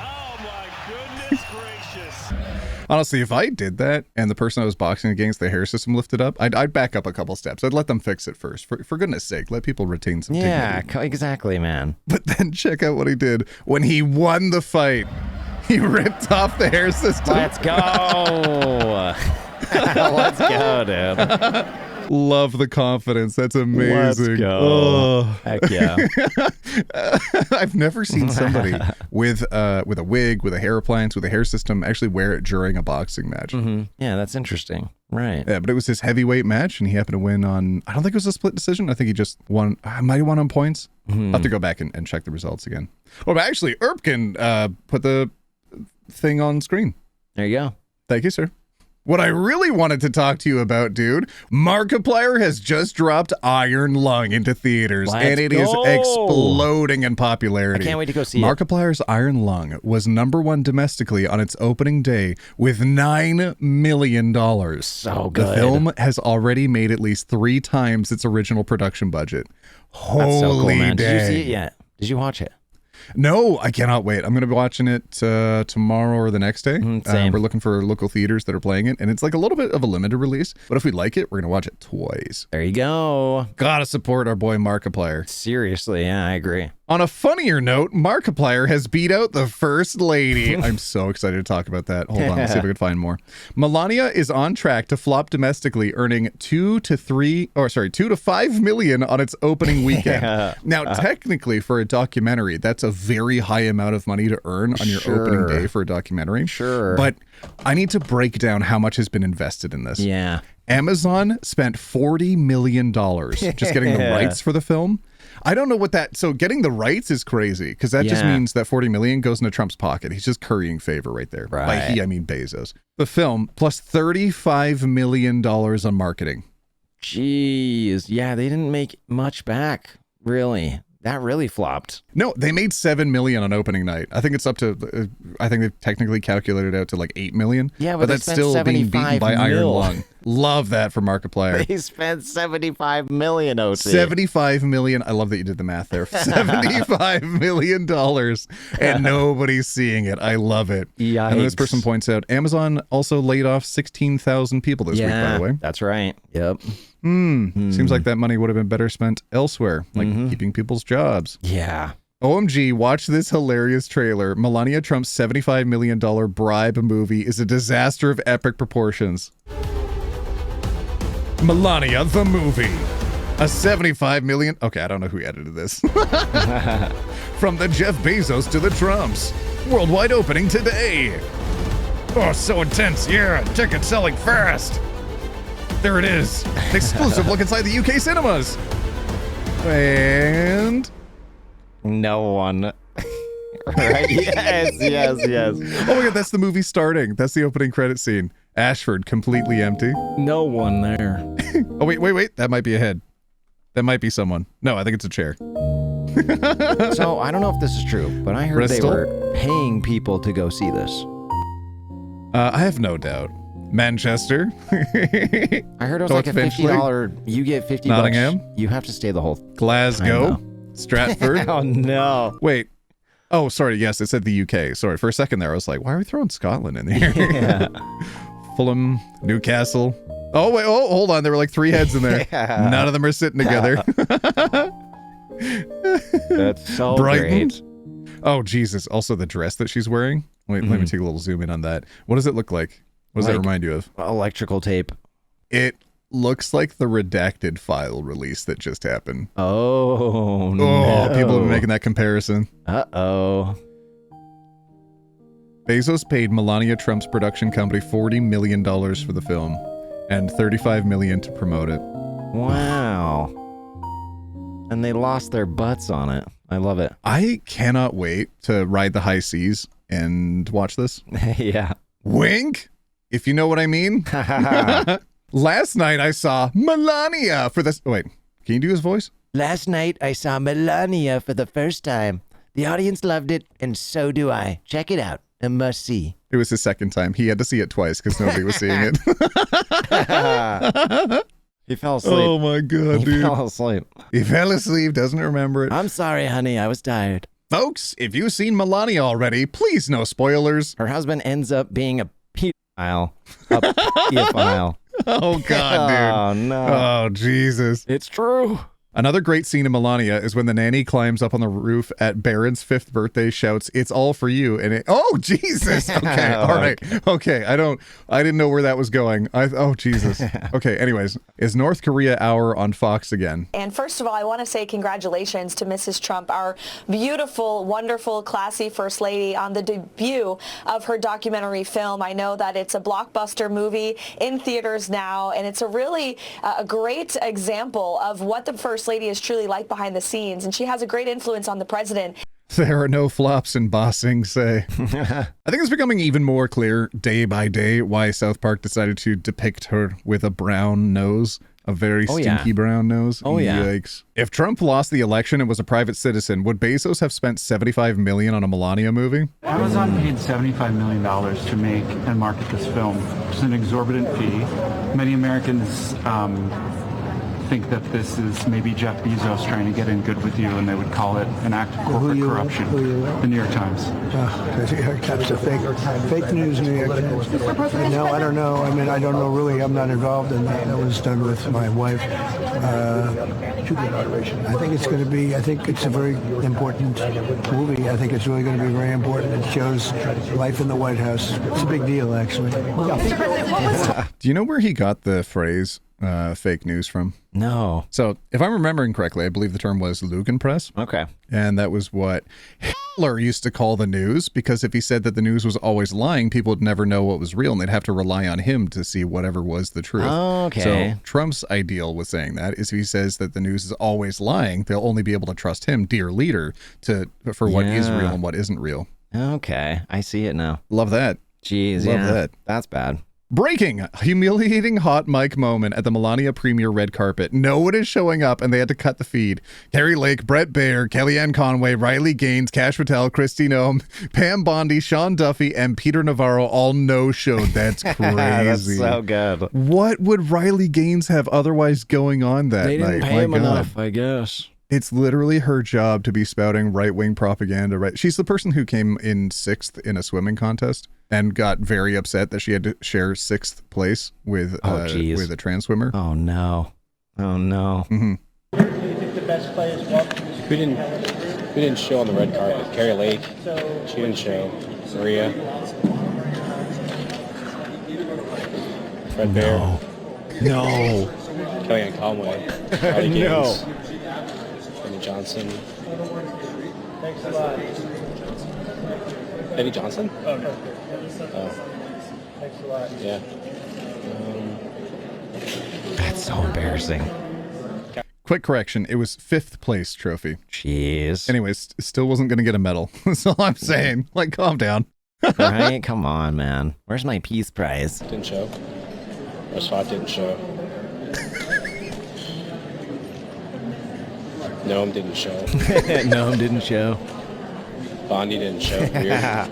Honestly, if I did that and the person I was boxing against, the hair system lifted up, I'd back up a couple steps. I'd let them fix it first. For goodness sake, let people retain some dignity. Yeah, exactly, man. But then check out what he did when he won the fight. He ripped off the hair system. Let's go. Let's go, dude. Love the confidence. That's amazing. Let's go. Oh. Heck yeah. I've never seen somebody with a wig, with a hair appliance, with a hair system actually wear it during a boxing match. Yeah, that's interesting. Right. Yeah, but it was his heavyweight match and he happened to win on, I don't think it was a split decision. I think he just won, I might have won on points. I'll have to go back and check the results again. Oh, but actually, Erpkin put the thing on screen. There you go. Thank you, sir. What I really wanted to talk to you about, dude, Markiplier has just dropped Iron Lung into theaters, and it is exploding in popularity. I can't wait to go see it. Markiplier's Iron Lung was #1 domestically on its opening day with $9 million. So good. The film has already made at least 3 times its original production budget. Holy That's so cool, man. day. Did you see it yet? Did you watch it? No, I cannot wait. I'm going to be watching it tomorrow or the next day. Same. We're looking for local theaters that are playing it, and it's like a little bit of a limited release. But if we like it, we're going to watch it twice. There you go. Gotta support our boy Markiplier. Seriously, yeah, I agree. On a funnier note, Markiplier has beat out the First Lady. I'm so excited to talk about that. Hold on, let's see if I can find more. Melania is on track to flop domestically, earning 2 to 5 million on its opening weekend. Now, technically, for a documentary, that's a very high amount of money to earn on your opening day for a documentary. Sure. But I need to break down how much has been invested in this. Yeah. Amazon spent $40 million just getting the rights for the film. I don't know what that, so getting the rights is crazy because that just means that 40 million goes into Trump's pocket. He's just currying favor right there. Right. By he, I mean Bezos. The film plus $35 million on marketing. Jeez. Yeah, they didn't make much back, really. That really flopped. No, they made $7 million on opening night. I think it's up to, I think they've technically calculated out to like $8 million. Yeah, but that's still being beaten by Iron Lung. Love that for Markiplier. They spent $75 million, OT. $75 million. I love that you did the math there. $75 million. And nobody's seeing it. I love it. Yikes. And this person points out, Amazon also laid off 16,000 people this week, by the way. That's right. Yep. Seems like that money would have been better spent elsewhere, like keeping people's jobs. Yeah. OMG, watch this hilarious trailer. Melania Trump's $75 million bribe movie is a disaster of epic proportions. Melania the movie. A $75 million... Okay, I don't know who edited this. From the Jeff Bezos to the Trumps. Worldwide opening today. Oh, so intense. Yeah, ticket selling fast. There it is. Exclusive look inside the UK cinemas. And... No one. Right? Yes. Oh my god, that's the movie starting. That's the opening credit scene. Ashford, completely empty. No one there. Oh, wait. That might be a head. That might be someone. No, I think it's a chair. So, I don't know if this is true, but I heard Bristol? they were paying people to go see this. I have no doubt. Manchester. I heard it was like a $50. You get $50. Nottingham. You have to stay the whole Glasgow. Stratford. Oh, no. Wait. Oh, sorry. Yes, it said the UK. Sorry. For a second there, I was like, why are we throwing Scotland in here? Yeah. Fulham, Newcastle. Oh, wait. Oh, hold on. There were like 3 heads in there. Yeah. None of them are sitting together. That's so Brighton. great. Oh, Jesus. Also, the dress that she's wearing. Wait, let me take a little zoom in on that. What does it look like? What does that remind you of? Electrical tape. It looks like the redacted file release that just happened. Oh, no. People have been making that comparison. Uh-oh. Bezos paid Melania Trump's production company $40 million for the film and $35 million to promote it. Wow. And they lost their butts on it. I love it. I cannot wait to ride the high seas and watch this. Yeah. Wink, if you know what I mean. Last night I saw Melania for this. Wait, can you do his voice? Last night I saw Melania for the first time. The audience loved it, and so do I. Check it out. A must see. It was his second time. He had to see it twice because nobody was seeing it. He fell asleep. Oh my God, dude. He fell asleep. He fell asleep, doesn't remember it. I'm sorry, honey. I was tired. Folks, if you've seen Melania already, please no spoilers. Her husband ends up being a pedophile. A pedophile. Oh, God, dude. Oh, no. Oh, Jesus. It's true. Another great scene in Melania is when the nanny climbs up on the roof at Baron's 5th birthday, shouts, "It's all for you." And it, oh, Jesus. Okay. All right. Okay. I didn't know where that was going. Oh, Jesus. Okay. Anyways, is North Korea Hour on Fox again? And first of all, I want to say congratulations to Mrs. Trump, our beautiful, wonderful, classy First Lady, on the debut of her documentary film. I know that it's a blockbuster movie in theaters now, and it's a really a great example of what the First Lady is truly like behind the scenes, and she has a great influence on the president. There are no flops in Bossing Say. I think it's becoming even more clear day by day why South Park decided to depict her with a brown nose. A very stinky brown nose. Oh, yeah. Yikes. If Trump lost the election and was a private citizen, would Bezos have spent $75 million on a Melania movie? Amazon paid $75 million to make and market this film, which is an exorbitant fee. Many Americans think that this is maybe Jeff Bezos trying to get in good with you, and they would call it an act of corporate corruption. The New York Times. The New York Times, fake news, New York Times. No, I don't know. I mean, I don't know really. I'm not involved in that. That was done with my wife. I think it's going to be, I think it's a very important movie. I think it's really going to be very important. It shows life in the White House. It's a big deal, actually. Do you know where he got the phrase fake news from? No. So, if I'm remembering correctly, I believe the term was Lügenpresse. Okay. And that was what Hitler used to call the news, because if he said that the news was always lying, people would never know what was real, and they'd have to rely on him to see whatever was the truth. Okay. So, Trump's ideal with saying that is if he says that the news is always lying, they'll only be able to trust him, dear leader, for what is real and what isn't real. Okay. I see it now. Love that. Jeez, Love that. That's bad. Breaking! Humiliating hot mic moment at the Melania premiere red carpet. No one is showing up and they had to cut the feed. Carrie Lake, Brett Baer, Kellyanne Conway, Riley Gaines, Kash Patel, Kristi Noem, Pam Bondi, Sean Duffy, and Peter Navarro all no-showed. That's crazy. That's so good. What would Riley Gaines have otherwise going on that They night? didn't pay him enough, I guess. It's literally her job to be spouting right-wing propaganda. Right? She's the person who came in 6th in a swimming contest and got very upset that she had to share 6th place with a trans swimmer. Oh, no. Oh, no. Mm-hmm. Do you think the best players walked? We didn't show on the red carpet. Carrie Lake, she didn't show. Maria. Fred Bear. No. Kellyanne Conway. Riley Gaines. Eddie Johnson. Thanks a lot. Eddie Johnson? Oh, no. Thanks a lot. Yeah. That's so embarrassing. Quick correction. It was 5th place trophy. Jeez. Anyways, still wasn't going to get a medal. That's all I'm saying. Like, calm down. Right? Come on, man. Where's my peace prize? Didn't show. Rosfot didn't show. Noam didn't show. Noam didn't show. Bondi didn't show. Weird.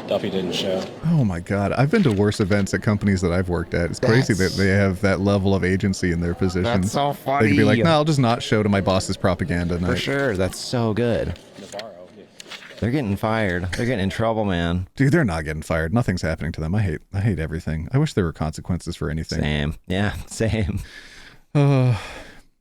Duffy didn't show. Oh my God. I've been to worse events at companies that I've worked at. It's crazy that they have that level of agency in their positions. That's so funny. They could be like, no, I'll just not show to my boss's propaganda night. For sure. That's so good. They're getting fired. They're getting in trouble, man. Dude, they're not getting fired. Nothing's happening to them. I hate everything. I wish there were consequences for anything. Same. Yeah, same.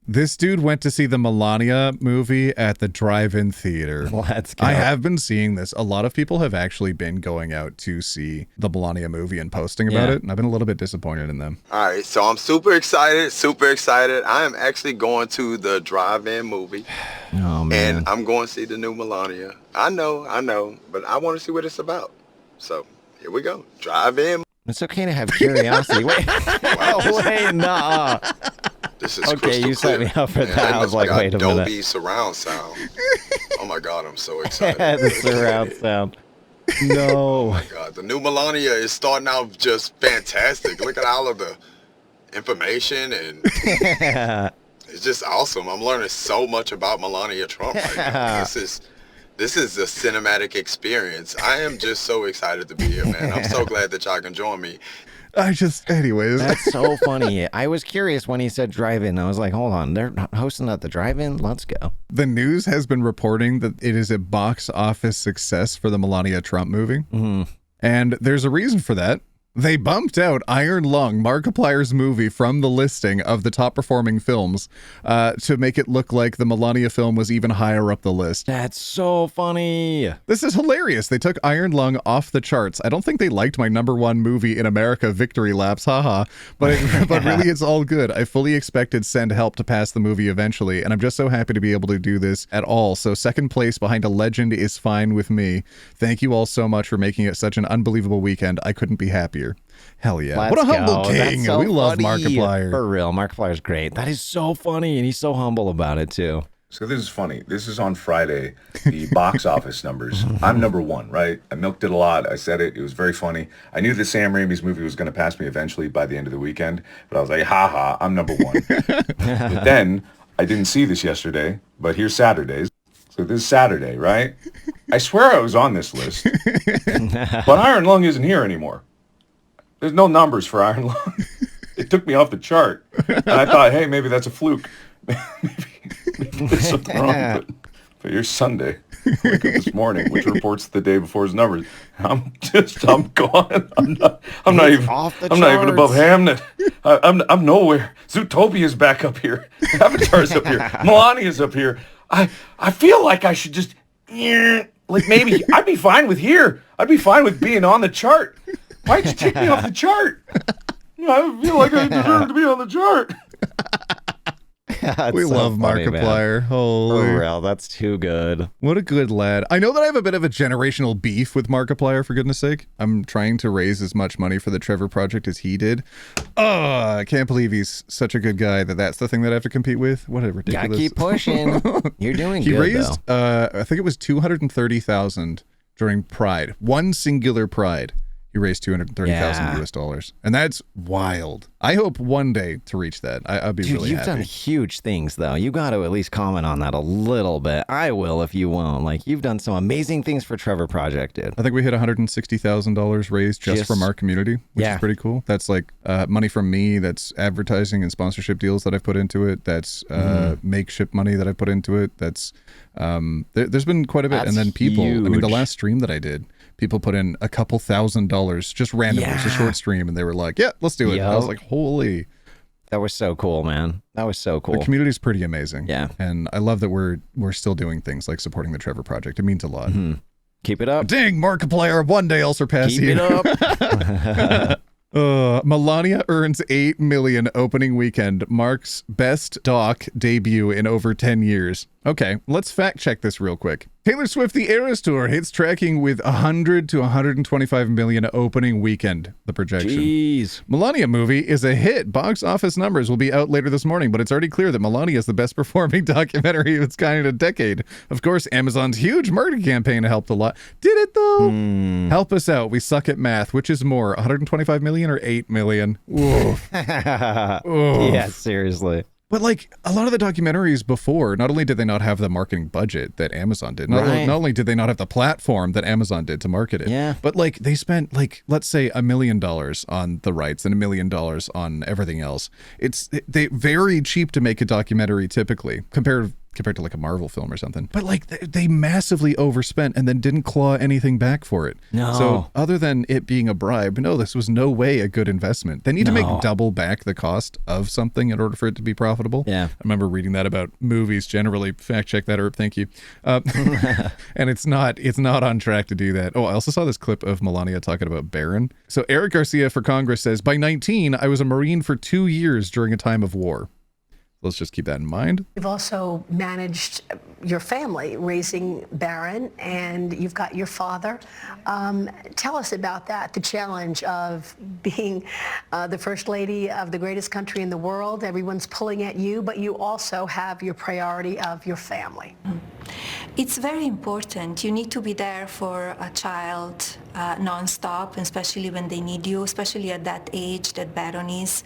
This dude went to see the Melania movie at the drive-in theater. Let's go. I have been seeing this. A lot of people have actually been going out to see the Melania movie and posting about it, and I've been a little bit disappointed in them. All right, so I'm super excited, super excited. I am actually going to the drive-in movie. Oh, man. And I'm going to see the new Melania. I know, but I want to see what it's about. So here we go. Drive-in. It's okay to have curiosity. Wait, wait, nah. This is okay, you set me up for that. I was like, wait a minute. Dolby surround sound. Oh my God, I'm so excited. The surround sound. No. Oh my God, the new Melania is starting out just fantastic. Look at all of the information and it's just awesome. I'm learning so much about Melania Trump right now. This is a cinematic experience. I am just so excited to be here, man. I'm so glad that y'all can join me. Anyways. That's so funny. I was curious when he said drive-in. I was like, hold on, they're hosting at the drive-in? Let's go. The news has been reporting that it is a box office success for the Melania Trump movie. Mm-hmm. And there's a reason for that. They bumped out Iron Lung, Markiplier's movie, from the listing of the top performing films to make it look like the Melania film was even higher up the list. That's so funny. This is hilarious. They took Iron Lung off the charts. I don't think they liked my #1 movie in America, Victory Laps, haha. But really, it's all good. I fully expected Send Help to pass the movie eventually, and I'm just so happy to be able to do this at all. So second place behind a legend is fine with me. Thank you all so much for making it such an unbelievable weekend. I couldn't be happier. Hell yeah. Let's what a humble go. king. So we love funny. Markiplier. For real, Markiplier's great. That is so funny, and he's so humble about it, too. So this is funny. This is on Friday, the box office numbers. I'm #1, right? I milked it a lot. I said it. It was very funny. I knew that Sam Raimi's movie was going to pass me eventually by the end of the weekend, but I was like, haha, I'm #1. But then I didn't see this yesterday, but here's Saturdays. So this is Saturday, right? I swear I was on this list, but Iron Lung isn't here anymore. There's no numbers for Iron Lung. It took me off the chart. And I thought, hey, maybe that's a fluke. maybe there's something wrong. But here's Sunday. I wake up this morning, which reports the day before his numbers. I'm gone. I'm not even above Hamnet. I'm nowhere. Zootopia's back up here. Avatar's up here. Melania's up here. I feel like I should just, like maybe I'd be fine with here. I'd be fine with being on the chart. Why'd you take me off the chart? I feel like I deserve to be on the chart. We love Markiplier. Holy. For real, that's too good. What a good lad. I know that I have a bit of a generational beef with Markiplier, for goodness sake. I'm trying to raise as much money for the Trevor Project as he did. Oh, I can't believe he's such a good guy that's the thing that I have to compete with. What a ridiculous. Gotta keep pushing. You're doing he good, raised, though. I think it was $230,000 during Pride. One singular Pride. He raised $230,000 US dollars. And that's wild. I hope one day to reach that. I'd be really happy. You've done huge things, though. You got to at least comment on that a little bit. I will if you won't. Like, you've done some amazing things for Trevor Project, dude. I think we hit $160,000 raised just from our community, which is pretty cool. That's like money from me. That's advertising and sponsorship deals that I've put into it. That's makeshift money that I've put into it. That's there's been quite a bit. And then people, I mean, the last stream that I did, people put in a couple $1,000 just randomly. It's a short stream, and they were like, yeah, let's do it. I was like, holy. That was so cool, man. That was so cool. The community's pretty amazing. Yeah. And I love that we're still doing things like supporting the Trevor Project. It means a lot. Keep it up. Dang, Markiplier, one day I'll surpass you. Keep it up. Melania earns $8 million opening weekend, marks best doc debut in over 10 years. Okay, let's fact check this real quick. Taylor Swift The Eras Tour hits tracking with 100 to 125 million opening weekend, the projection. Jeez. Melania movie is a hit. Box office numbers will be out later this morning, but it's already clear that Melania is the best performing documentary of its kind in a decade. Of course, Amazon's huge marketing campaign helped a lot. Did it though? Help us out. We suck at math. Which is more, 125 million or 8 million? Oof. Yeah, seriously. But like a lot of the documentaries before, not only did they not have the marketing budget that Amazon did, not only did they not have the platform that Amazon did to market it, but like they spent like, let's say $1 million on the rights and $1 million on everything else. They very cheap to make a documentary typically compared compared to like a Marvel film or something. But like they massively overspent and then didn't claw anything back for it. No. So other than it being a bribe, no, this was no way a good investment. They need to make double back the cost of something in order for it to be profitable. Yeah. I remember reading that about movies generally. Fact check that, Herb. Thank you. And it's not on track to do that. Oh, I also saw this clip of Melania talking about Barron. So Eric Garcia for Congress says, by 19, I was a Marine for 2 years during a time of war. Let's just keep that in mind. You've also managed your family, raising Barron, and you've got your father. Tell us about that, the challenge of being the first lady of the greatest country in the world. Everyone's pulling at you, but you also have your priority of your family. It's very important. You need to be there for a child non-stop, especially when they need you, especially at that age that Barron is.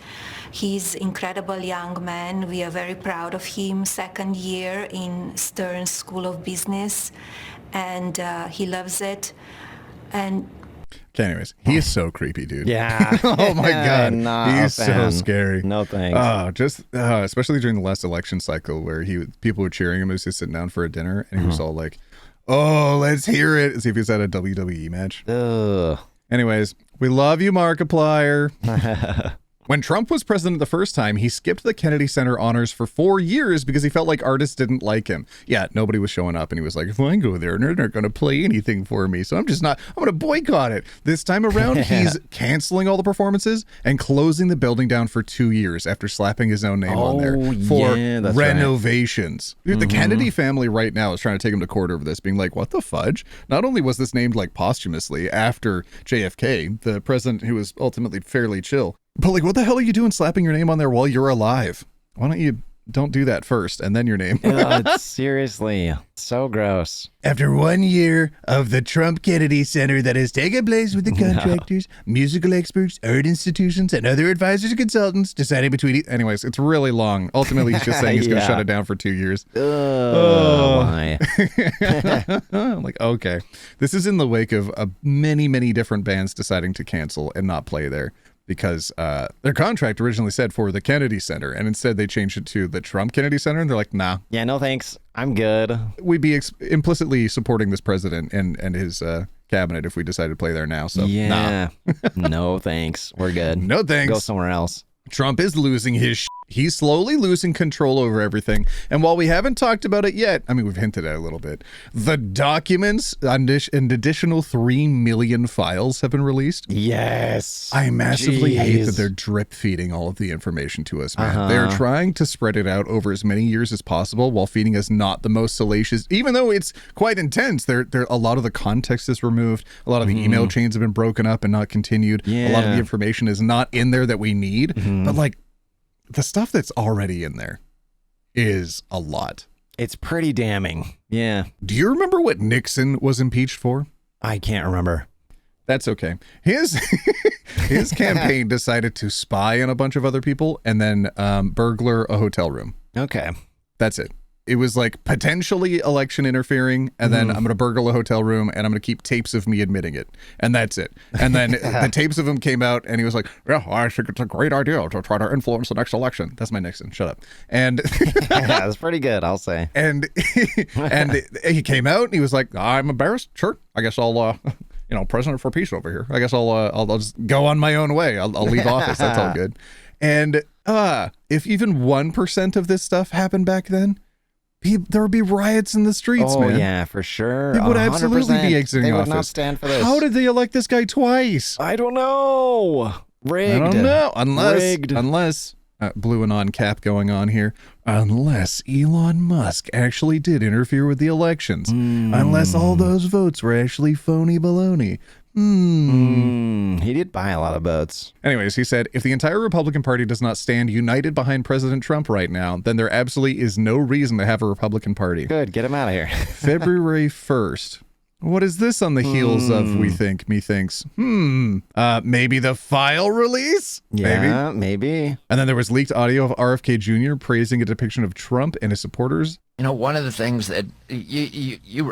He's incredible young man. We are very proud of him. Second year in Stern School of Business, and he loves it. And okay, anyways, he is so creepy, dude. Yeah. Oh my God. He's so scary. No thanks. Especially during the last election cycle where people were cheering him as he was sitting down for a dinner and he was all like, oh, let's hear it. As if he was at a WWE match. Ugh. Anyways, we love you, Markiplier. When Trump was president the first time, he skipped the Kennedy Center honors for 4 years because he felt like artists didn't like him. Yeah, nobody was showing up, and he was like, if I go there, they're not going to play anything for me, so I'm going to boycott it. This time around, he's canceling all the performances and closing the building down for 2 years after slapping his own name on there for renovations. Dude, the Kennedy family right now is trying to take him to court over this, being like, what the fudge? Not only was this named like posthumously after JFK, the president who was ultimately fairly chill, but like, what the hell are you doing slapping your name on there while you're alive? Why don't do that first and then your name? Seriously, so gross. After 1 year of the Trump Kennedy Center that has taken place with the contractors, musical experts, art institutions, and other advisors and consultants deciding between... Anyways, it's really long. Ultimately, he's just saying he's going to shut it down for 2 years. Why? I'm like, okay. This is in the wake of many, many different bands deciding to cancel and not play there. Because their contract originally said for the Kennedy Center, and instead they changed it to the Trump Kennedy Center, and they're like, nah. Yeah, no thanks. I'm good. We'd be implicitly supporting this president and his cabinet if we decided to play there now, so yeah. No thanks. We're good. No thanks. Go somewhere else. Trump is losing his shit. He's slowly losing control over everything. And while we haven't talked about it yet, I mean, we've hinted at it a little bit. The documents and additional 3 million files have been released. Yes. I massively hate that they're drip feeding all of the information to us, man. They're trying to spread it out over as many years as possible while feeding us not the most salacious, even though it's quite intense. A lot of the context is removed. A lot of the email chains have been broken up and not continued. Yeah. A lot of the information is not in there that we need. But like, the stuff that's already in there is a lot. It's pretty damning. Yeah. Do you remember what Nixon was impeached for? I can't remember. That's okay. His campaign decided to spy on a bunch of other people and then burglar a hotel room. Okay. That's it. It was like potentially election interfering, and then I'm going to burgle a hotel room, and I'm going to keep tapes of me admitting it. And that's it. And then the tapes of him came out, and he was like, yeah, I think it's a great idea to try to influence the next election. That's my Nixon. Shut up. And yeah, that's pretty good, I'll say. And he came out, and he was like, I'm embarrassed. Sure. I guess I'll... president for peace over here. I guess I'll just go on my own way. I'll leave office. That's all good. And if even 1% of this stuff happened back then, there would be riots in the streets, man. Oh, yeah, for sure. People would absolutely be exiting office. They would not stand for this. How did they elect this guy twice? I don't know. Rigged. I don't know. Unless blue and on cap going on here. Unless Elon Musk actually did interfere with the elections. Unless all those votes were actually phony baloney. He did buy a lot of votes. Anyways, he said, if the entire Republican Party does not stand united behind President Trump right now, then there absolutely is no reason to have a Republican Party. Good, get him out of here. February 1st. What is this on the heels of, methinks? Maybe the file release? Yeah, maybe. And then there was leaked audio of RFK Jr. praising a depiction of Trump and his supporters. You know, one of the things that you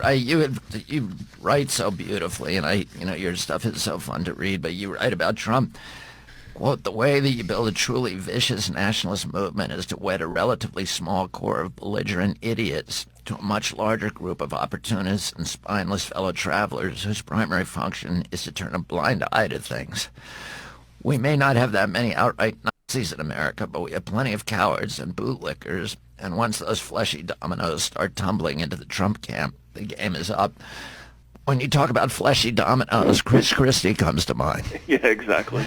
write so beautifully, and your stuff is so fun to read, but you write about Trump. Quote, the way that you build a truly vicious nationalist movement is to wed a relatively small core of belligerent idiots to a much larger group of opportunists and spineless fellow travelers whose primary function is to turn a blind eye to things. We may not have that many outright Nazis in America, but we have plenty of cowards and bootlickers, and once those fleshy dominoes start tumbling into the Trump camp, the game is up. When you talk about fleshy dominoes, Chris Christie comes to mind. Yeah, exactly.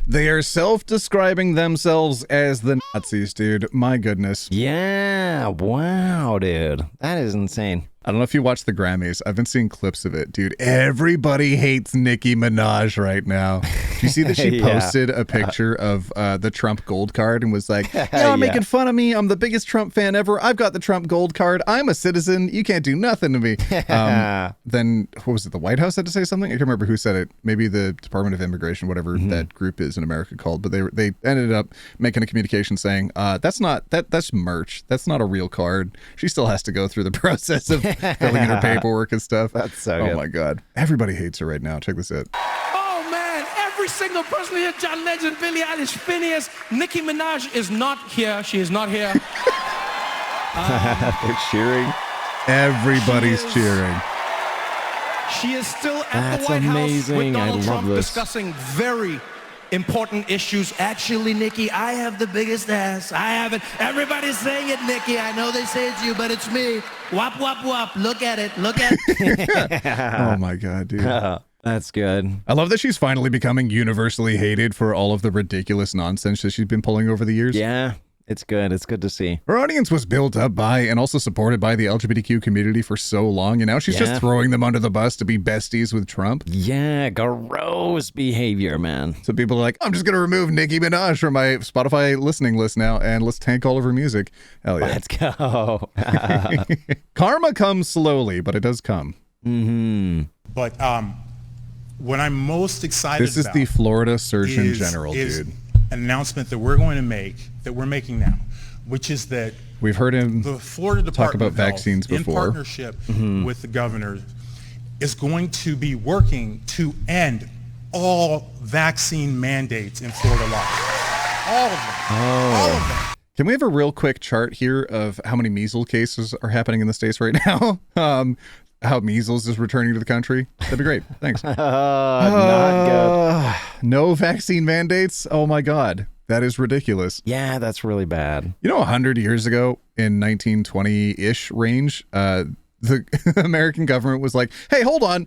They are self-describing themselves as the Nazis, dude. My goodness. Yeah, wow, dude. That is insane. I don't know if you watched the Grammys. I've been seeing clips of it, dude. Everybody hates Nicki Minaj right now. Did you see that she posted a picture of the Trump gold card and was like, y'all making fun of me. I'm the biggest Trump fan ever. I've got the Trump gold card. I'm a citizen. You can't do nothing to me. Then, what was it? The White House had to say something? I can't remember who said it. Maybe the Department of Immigration, whatever that group is in America called. But they ended up making a communication saying, that's merch. That's not a real card. She still has to go through the process of filling in her paperwork and stuff. That's so good. Oh my God. Everybody hates her right now. Check this out. Oh man, every single person here, John Legend, Billie Eilish, Phineas, Nicki Minaj is not here. She is not here. They're cheering. Everybody's cheering. She is still at That's the White amazing. House with Donald I love Trump this. discussing very important issues. Actually, Nikki, I have the biggest ass. I have it. Everybody's saying it, Nikki. I know they say it's you, but it's me. Wop, wop, wop. Look at it. Look at it. Oh my God, dude. That's good. I love that she's finally becoming universally hated for all of the ridiculous nonsense that she's been pulling over the years. Yeah, it's good. It's good to see. Her audience was built up by and also supported by the LGBTQ community for so long, and now she's just throwing them under the bus to be besties with Trump. Yeah, gross behavior, man. So people are like, I'm just going to remove Nicki Minaj from my Spotify listening list now, and let's tank all of her music. Hell yeah. Let's go. Karma comes slowly, but it does come. But what I'm most excited about... This is the Florida Surgeon General, dude. An announcement that we're going to make, that we're making now, which is that we've heard him the Florida Department talk about of Health, vaccines before, in partnership with the governor, is going to be working to end all vaccine mandates in Florida law. All of them. All of them. Can we have a real quick chart here of how many measles cases are happening in the States right now? How measles is returning to the country? That'd be great. Thanks. Not good. No vaccine mandates? Oh my God. That is ridiculous. Yeah, that's really bad. You know, 100 years ago in 1920-ish range, the American government was like, hey, hold on.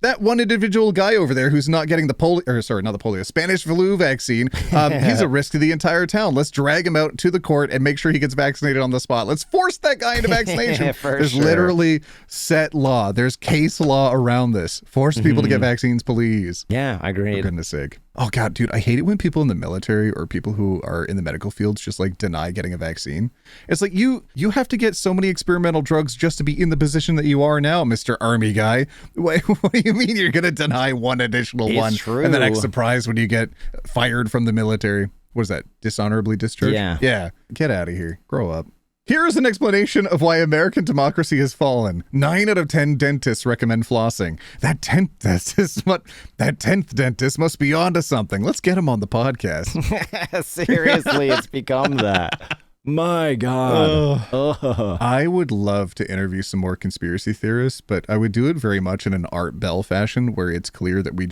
That one individual guy over there who's not getting the Spanish flu vaccine, he's a risk to the entire town. Let's drag him out to the court and make sure he gets vaccinated on the spot. Let's force that guy into vaccination. There's literally set law. There's case law around this. Force people to get vaccines, please. Yeah, I agree. For goodness sake. Oh God, dude, I hate it when people in the military or people who are in the medical fields just like deny getting a vaccine. It's like you have to get so many experimental drugs just to be in the position that you are now, Mr. Army guy. What do you mean you're going to deny one additional one and then act surprised when you get fired from the military? What is that? Dishonorably discharged? Yeah. Get out of here. Grow up. Here is an explanation of why American democracy has fallen. 9 out of 10 dentists recommend flossing. That 10th dentist must be onto something. Let's get him on the podcast. Seriously, it's become that. My God. I would love to interview some more conspiracy theorists, but I would do it very much in an Art Bell fashion where it's clear that we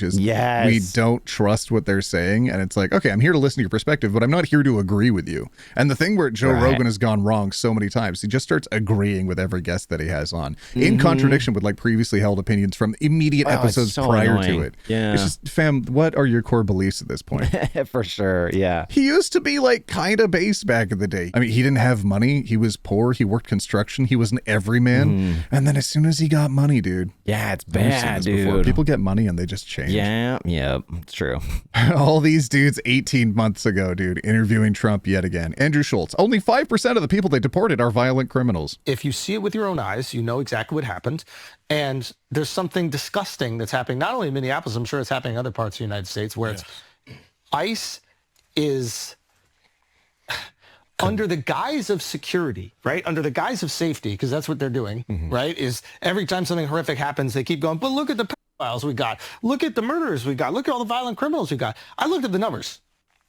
don't trust what they're saying. And it's like, okay, I'm here to listen to your perspective, but I'm not here to agree with you. And the thing where Joe Rogan has gone wrong so many times, he just starts agreeing with every guest that he has on in contradiction with like previously held opinions from immediate episodes prior to it. Yeah. It's just, fam, what are your core beliefs at this point? For sure. Yeah. He used to be like kind of base back in the day. I mean, he didn't have money. He was poor. He worked construction. He was an everyman. And then as soon as he got money, dude. Yeah, it's bad, dude. Before. People get money and they just change. Yeah, it's true. All these dudes 18 months ago, dude, interviewing Trump yet again. Andrew Schultz. Only 5% of the people they deported are violent criminals. If you see it with your own eyes, you know exactly what happened. And there's something disgusting that's happening, not only in Minneapolis, I'm sure it's happening in other parts of the United States, where it's ICE is under the guise of security, right? Under the guise of safety, because that's what they're doing, right? Is every time something horrific happens, they keep going, but look at the pedophiles we got. Look at the murderers we got. Look at all the violent criminals we got. I looked at the numbers.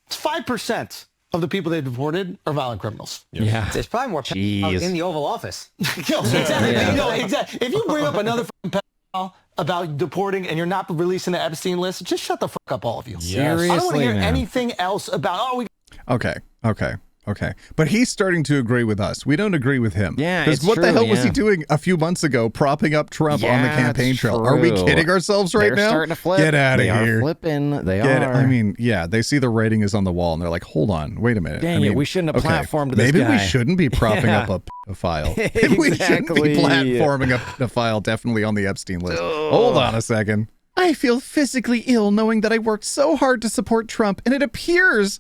It's 5% of the people they deported are violent criminals. Yeah. There's probably more pedophiles in the Oval Office. Exactly. Exactly. If you bring up another pedophile about deporting and you're not releasing the Epstein list, just shut the fuck up, all of you. Seriously, I don't want to hear man. anything else about, Okay. But he's starting to agree with us. We don't agree with him. Yeah, Because it's what the true, hell was he yeah. doing a few months ago, propping up Trump on the Yeah, campaign it's trail? Are we true. kidding ourselves right They're now? starting to flip. Get out of They here. are flipping. They Get- are. I mean, yeah, they see the writing is on the wall and they're like, hold on, wait a minute. Dang I mean, it, we shouldn't have platformed this Maybe we guy. shouldn't be propping Yeah. up a pedophile. We shouldn't be Exactly. platforming a pedophile definitely on the Epstein list. Hold on a second. I feel physically ill knowing that I worked so hard to support Trump, and it appears.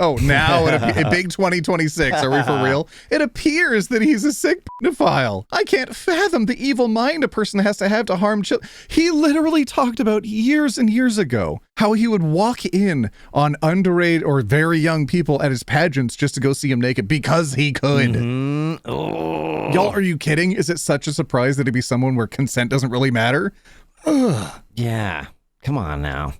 Oh, now in big 2026, are we for real? It appears that he's a sick pedophile. I can't fathom the evil mind a person has to have harm children. He literally talked about years and years ago how he would walk in on underage or very young people at his pageants just to go see him naked because he could. Y'all, are you kidding? Is it such a surprise that he'd be someone where consent doesn't really matter? Ugh. Yeah. Come on now.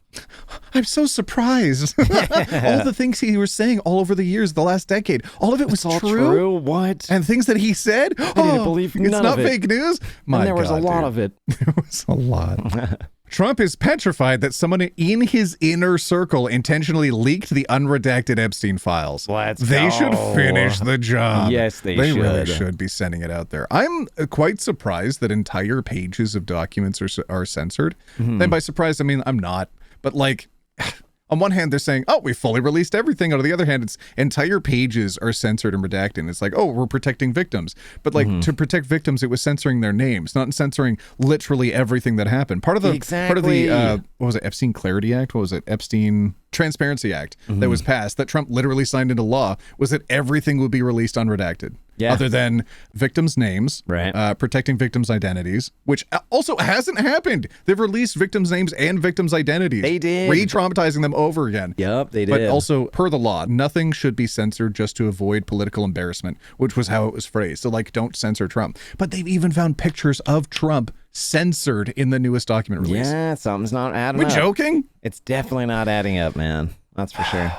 I'm so surprised. All the things he was saying all over the years, the last decade, all of it was all true. true? What? And things that he said, I didn't believe it's none not of it. fake news. My And there was a God, lot dude. of it. There was a lot. Trump is petrified that someone in his inner circle intentionally leaked the unredacted Epstein files. They should finish the job. Yes, they really should. should be sending it out there. I'm quite surprised that entire pages of documents are censored. And by surprised, I mean, I'm not. But like, on one hand, they're saying, oh, we fully released everything. On the other hand, it's entire pages are censored and redacted. And it's like, oh, we're protecting victims. But like to protect victims, it was censoring their names, not censoring literally everything that happened. Part of the what was it, Epstein Clarity Act? What was it? Epstein Transparency Act that was passed that Trump literally signed into law was that everything would be released unredacted. Yeah. Other than victims' names, right? Protecting victims' identities, which also hasn't happened. They've released victims' names and victims' identities. They did. Re-traumatizing them over again. Yep, they did. But also, per the law, nothing should be censored just to avoid political embarrassment, which was how it was phrased. So, like, don't censor Trump. But they've even found pictures of Trump censored in the newest document release. Yeah, something's not adding We're up. joking? It's definitely not adding up, man. That's for sure.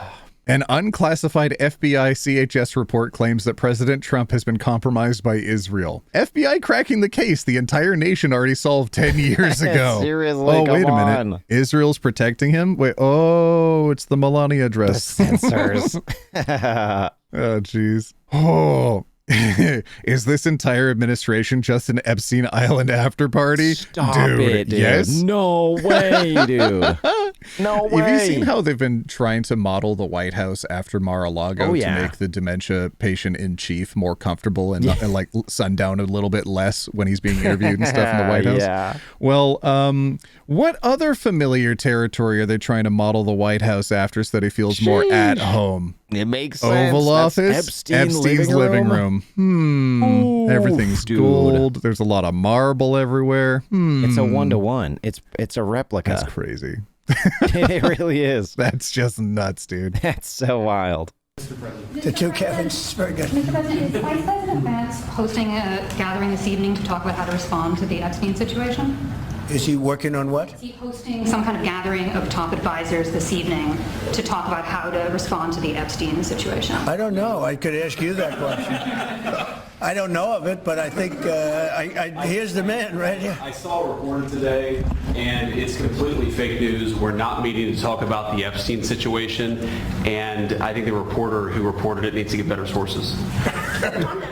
An unclassified FBI CHS report claims that President Trump has been compromised by Israel. FBI cracking the case the entire nation already solved 10 years ago. Seriously, oh, come wait a on. minute. Israel's protecting him? Wait, oh, it's the Melania dress. Censors. Oh, jeez. Oh. Is this entire administration just an Epstein Island after party? Stop it, dude. Yes. No way, dude. No way. Have you seen how they've been trying to model the White House after Mar-a-Lago to make the dementia patient in chief more comfortable and like sundown a little bit less when he's being interviewed and stuff in the White House? Yeah. Well, what other familiar territory are they trying to model the White House after so that he feels more at home? It makes sense. Oval That's Office, Epstein's living room. Ooh, Everything's dude. gold. There's a lot of marble everywhere. It's a 1-to-1. It's a replica. That's crazy. It really is. That's just nuts, dude. That's so wild. The two Kevins, it's very good. Mr. President, is Vice President Vance hosting a gathering this evening to talk about how to respond to the Epstein situation? Is he working on what? Is he hosting some kind of gathering of top advisors this evening to talk about how to respond to the Epstein situation? I don't know. I could ask you that question. I don't know of it, but I think here's the man right here. I saw a reporter today, and it's completely fake news. We're not meeting to talk about the Epstein situation, and I think the reporter who reported it needs to get better sources.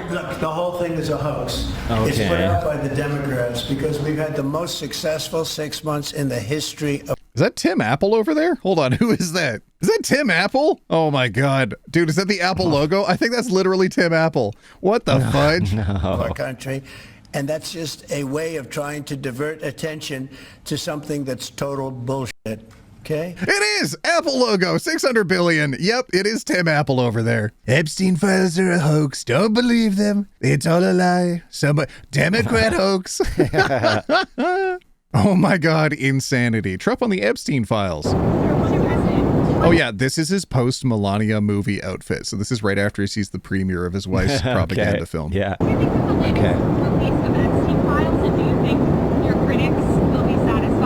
Look, the whole thing is a hoax. Okay. It's put out by the Democrats because we've had the most successful 6 months in the history of... Is that Tim Apple over there? Hold on, who is that? Is that Tim Apple? Oh my God. Dude, is that the Apple logo? I think that's literally Tim Apple. What the fudge? our country. And that's just a way of trying to divert attention to something that's total bullshit. Okay? It is! Apple logo, 600 billion. Yep, it is Tim Apple over there. Epstein files are a hoax. Don't believe them. It's all a lie. Some Democrat hoax. Oh my God, insanity. Trump on the Epstein files. Oh yeah, this is his post-Melania movie outfit. So this is right after he sees the premiere of his wife's propaganda film. Yeah. Okay. Release of Epstein files, and do you think your critics will be satisfied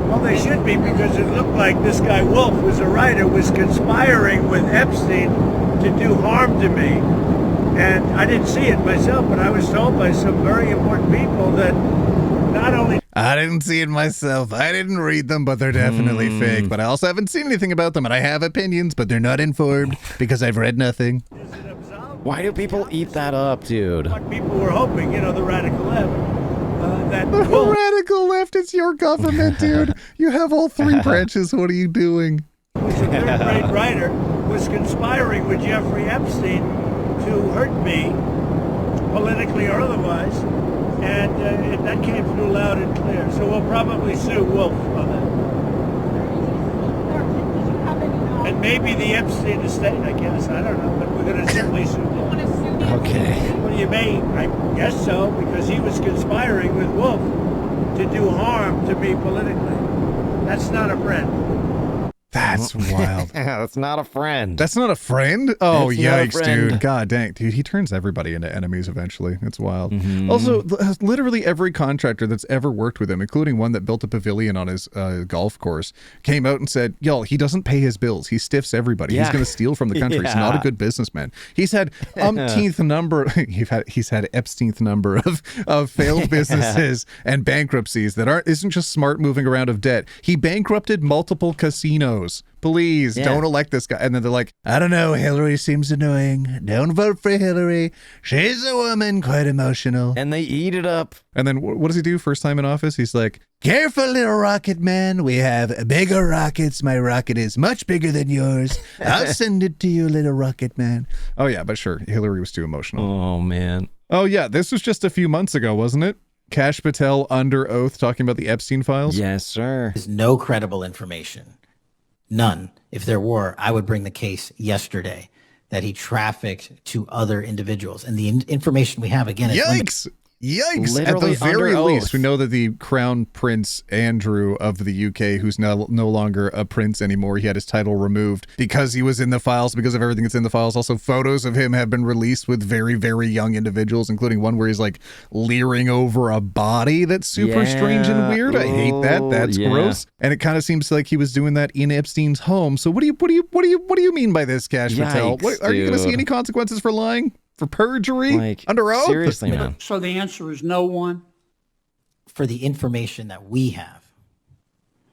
Well, they should be, because it looked like this guy Wolf, who's a writer, was conspiring with Epstein to do harm to me. And I didn't see it myself, but I was told by some very important people that not only... I didn't see it myself. I didn't read them, but they're definitely fake. But I also haven't seen anything about them, and I have opinions, but they're not informed because I've read nothing. Why do people eat that up, dude? What people were hoping, you know, the radical left. The radical left is your government, dude. You have all three branches. What are you doing? Who's a third-rate writer, was conspiring with Jeffrey Epstein to hurt me, politically or otherwise, and that came through loud and clear. So we'll probably sue Wolf on that. And maybe the Epstein estate, I guess. I don't know, but we're going to certainly sue them. Okay. Well, you may, I guess so, because he was conspiring with Wolf to do harm to me politically. That's not a friend. That's wild. That's not a friend. That's not a friend? Oh, That's not a yikes, friend. dude. God dang. Dude, he turns everybody into enemies eventually. It's wild. Also, literally every contractor that's ever worked with him, including one that built a pavilion on his golf course, came out and said, yo, he doesn't pay his bills. He stiffs everybody. He's going to steal from the country. He's not a good businessman. He's had umpteenth number, he's had Epstein's number of failed businesses and bankruptcies that isn't just smart moving around of debt. He bankrupted multiple casinos. Please don't elect this guy. And then they're like, I don't know, Hillary seems annoying. Don't vote for Hillary. She's a woman, quite emotional. And they eat it up. And then what does he do first time in office? He's like, careful, little rocket man. We have bigger rockets. My rocket is much bigger than yours. I'll send it to you, little rocket man. Oh, yeah, but sure. Hillary was too emotional. Oh, man. Oh, yeah. This was just a few months ago, wasn't it? Kash Patel under oath talking about the Epstein files. Yes, sir. There's no credible information. None. If there were, I would bring the case yesterday that he trafficked to other individuals. And the information we have, again, is yikes! Yikes! Literally At the very under least, oath. we know that the Crown Prince Andrew of the UK, who's now no longer a prince anymore, he had his title removed because he was in the files, because of everything that's in the files. Also, photos of him have been released with very, very young individuals, including one where he's like leering over a body that's super strange and weird. I hate that. That's gross. And it kind of seems like he was doing that in Epstein's home. So what do you mean by this, Kash Patel? Are you going to see any consequences for lying? For perjury? Under oath? Seriously, man. So the answer is no one? for the information that we have.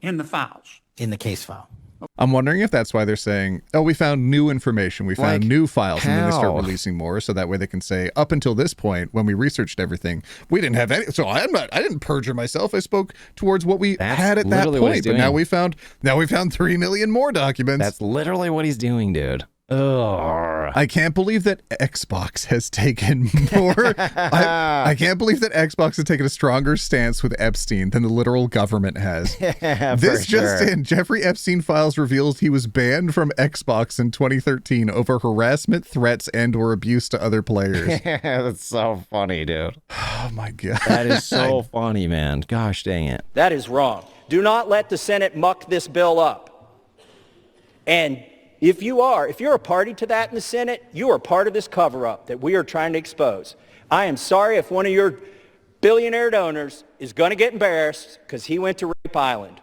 In the files. In the case file. I'm wondering if that's why they're saying, oh, we found new information. We found new files. And then they start releasing more. So that way they can say, up until this point, when we researched everything, we didn't have any. So I didn't perjure myself. I spoke towards what we had at that point. But now we found 3 million more documents. That's literally what he's doing, dude. Ugh. I can't believe that Xbox has taken more. I can't believe that Xbox has taken a stronger stance with Epstein than the literal government has. This just in, Jeffrey Epstein files reveals he was banned from Xbox in 2013 over harassment, threats, and/or abuse to other players. That's so funny, dude. Oh my god, that is so funny, man. Gosh dang it. That is wrong. Do not let the Senate muck this bill up. And if you're a party to that in the Senate, you are part of this cover-up that we are trying to expose. I am sorry if one of your billionaire donors is going to get embarrassed because he went to Rape Island.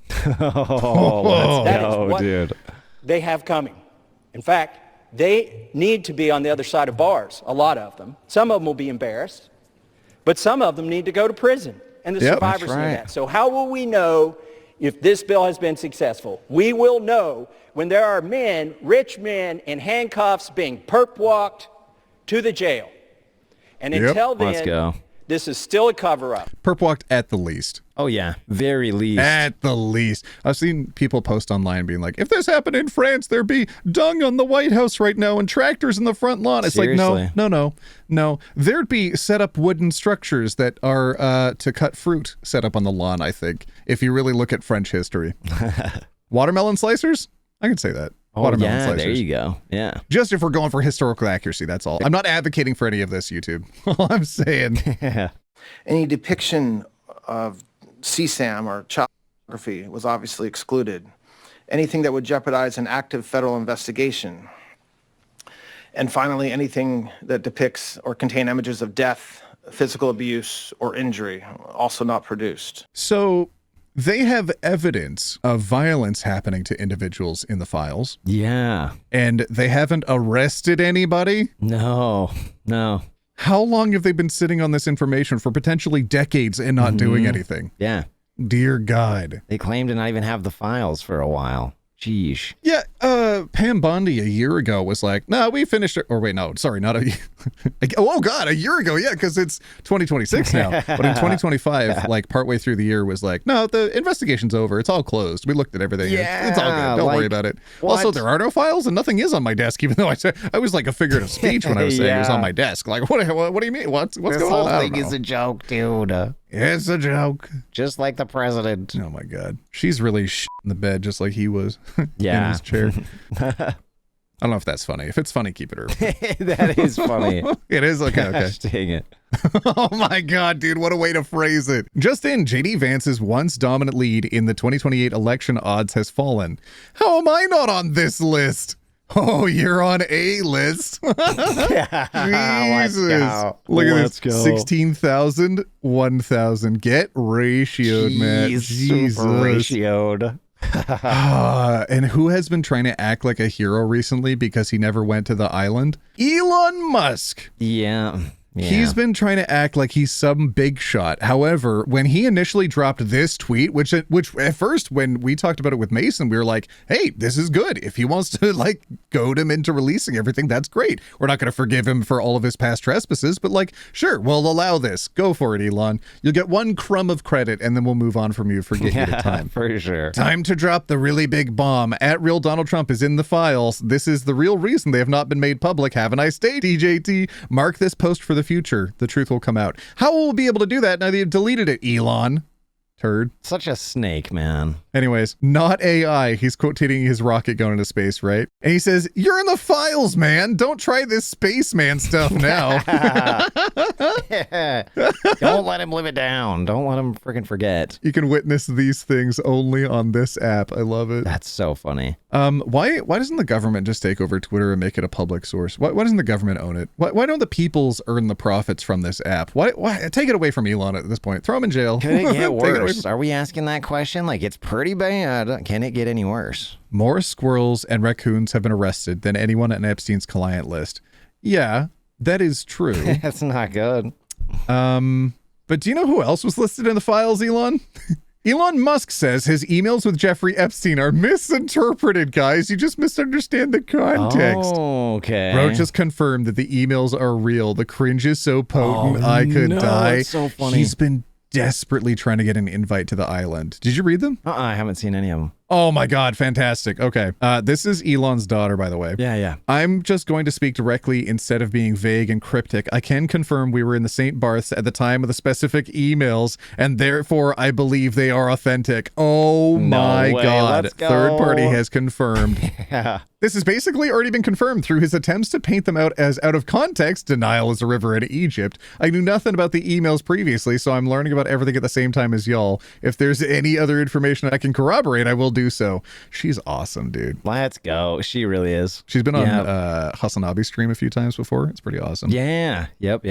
Let's go, dude. They have coming. In fact, they need to be on the other side of bars, a lot of them. Some of them will be embarrassed, but some of them need to go to prison, and the survivors need that. So how will we know if this bill has been successful? We will know when there are men, rich men in handcuffs being perp-walked to the jail. And until then, this is still a cover-up. Perp-walked at the least. Oh, yeah. Very least. At the least. I've seen people post online being like, if this happened in France, there'd be dung on the White House right now and tractors in the front lawn. It's Seriously? like, no. There'd be set up wooden structures that are to cut fruit set up on the lawn, I think, if you really look at French history. Watermelon slicers? I can say that. Oh, Watermelon yeah, slicers. there you go. Yeah. Just if we're going for historical accuracy, that's all. I'm not advocating for any of this, YouTube. All I'm saying. Any depiction of CSAM or child pornography was obviously excluded. Anything that would jeopardize an active federal investigation. And finally, anything that depicts or contain images of death, physical abuse, or injury, also not produced. So they have evidence of violence happening to individuals in the files. Yeah. And they haven't arrested anybody? No. How long have they been sitting on this information for potentially decades and not doing anything? Yeah. Dear God. They claim to not even have the files for a while. Jeez. Yeah, Pam Bondi a year ago was like, no, we finished it. Or wait, no, sorry, not a year. Oh, God, a year ago. Yeah, because it's 2026 now. But in 2025, like partway through the year was like, no, the investigation's over. It's all closed. We looked at everything. Yeah, it's all good. Don't worry about it. What? Also, there are no files and nothing is on my desk, even though I was like a figurative speech when I was saying it was on my desk. Like, what do you mean? What's going on? This whole thing is a joke, dude. It's a joke. Just like the president. Oh, my God. She's really in the bed just like he was in his chair. I don't know if that's funny. If it's funny, keep it urban. That is funny. It is? Okay. Gosh, dang it. Oh my God, dude. What a way to phrase it. Just in, JD Vance's once dominant lead in the 2028 election odds has fallen. How am I not on this list? Oh, you're on a list. Jesus. Look at this. 16,000, 1,000. Get ratioed, man. Jesus. Super ratioed. And who has been trying to act like a hero recently because he never went to the island? Elon Musk. Yeah. He's been trying to act like he's some big shot. However, when he initially dropped this tweet, which at first when we talked about it with Mason, we were like, hey, this is good. If he wants to like goad him into releasing everything, that's great. We're not going to forgive him for all of his past trespasses, but like, sure, we'll allow this. Go for it, Elon. You'll get one crumb of credit and then we'll move on from you for getting it time. For sure. Time to drop the really big bomb. At Real Donald Trump is in the files. This is the real reason they have not been made public. Have a nice day, DJT. Mark this post for the future. The truth will come out. How will we be able to do that now that you've deleted it, Elon? Turd. Such a snake, man. Anyways, not AI. He's quotating his rocket going into space, right? And he says, you're in the files, man. Don't try this spaceman stuff now. Don't let him live it down. Don't let him freaking forget. You can witness these things only on this app. I love it. That's so funny. Why doesn't the government just take over Twitter and make it a public source? Why doesn't the government own it? Why don't the peoples earn the profits from this app? Why take it away from Elon at this point? Throw him in jail. Could it get worse? Are we asking that question? Like, it's pretty bad. Can it get any worse? More squirrels and raccoons have been arrested than anyone on Epstein's client list. Yeah, that is true. That's not good. But do you know who else was listed in the files, Elon? Elon Musk says his emails with Jeffrey Epstein are misinterpreted, guys. You just misunderstand the context. Oh, okay. Bro just confirmed that the emails are real. The cringe is so potent, I could die. It's so funny. He's been desperately trying to get an invite to the island. Did you read them? I haven't seen any of them. Oh my God, fantastic. Okay. This is Elon's daughter, by the way. Yeah. I'm just going to speak directly instead of being vague and cryptic. I can confirm we were in the St. Barths at the time of the specific emails, and therefore I believe they are authentic. Oh my God. Let's go. Third party has confirmed. Yeah. This has basically already been confirmed through his attempts to paint them out as out of context. Denial is a river in Egypt. I knew nothing about the emails previously, so I'm learning about everything at the same time as y'all. If there's any other information I can corroborate, I will do so. She's awesome, dude. Let's go. She really is. She's been on Hasanabi's stream a few times before. It's pretty awesome. Yeah. Yep.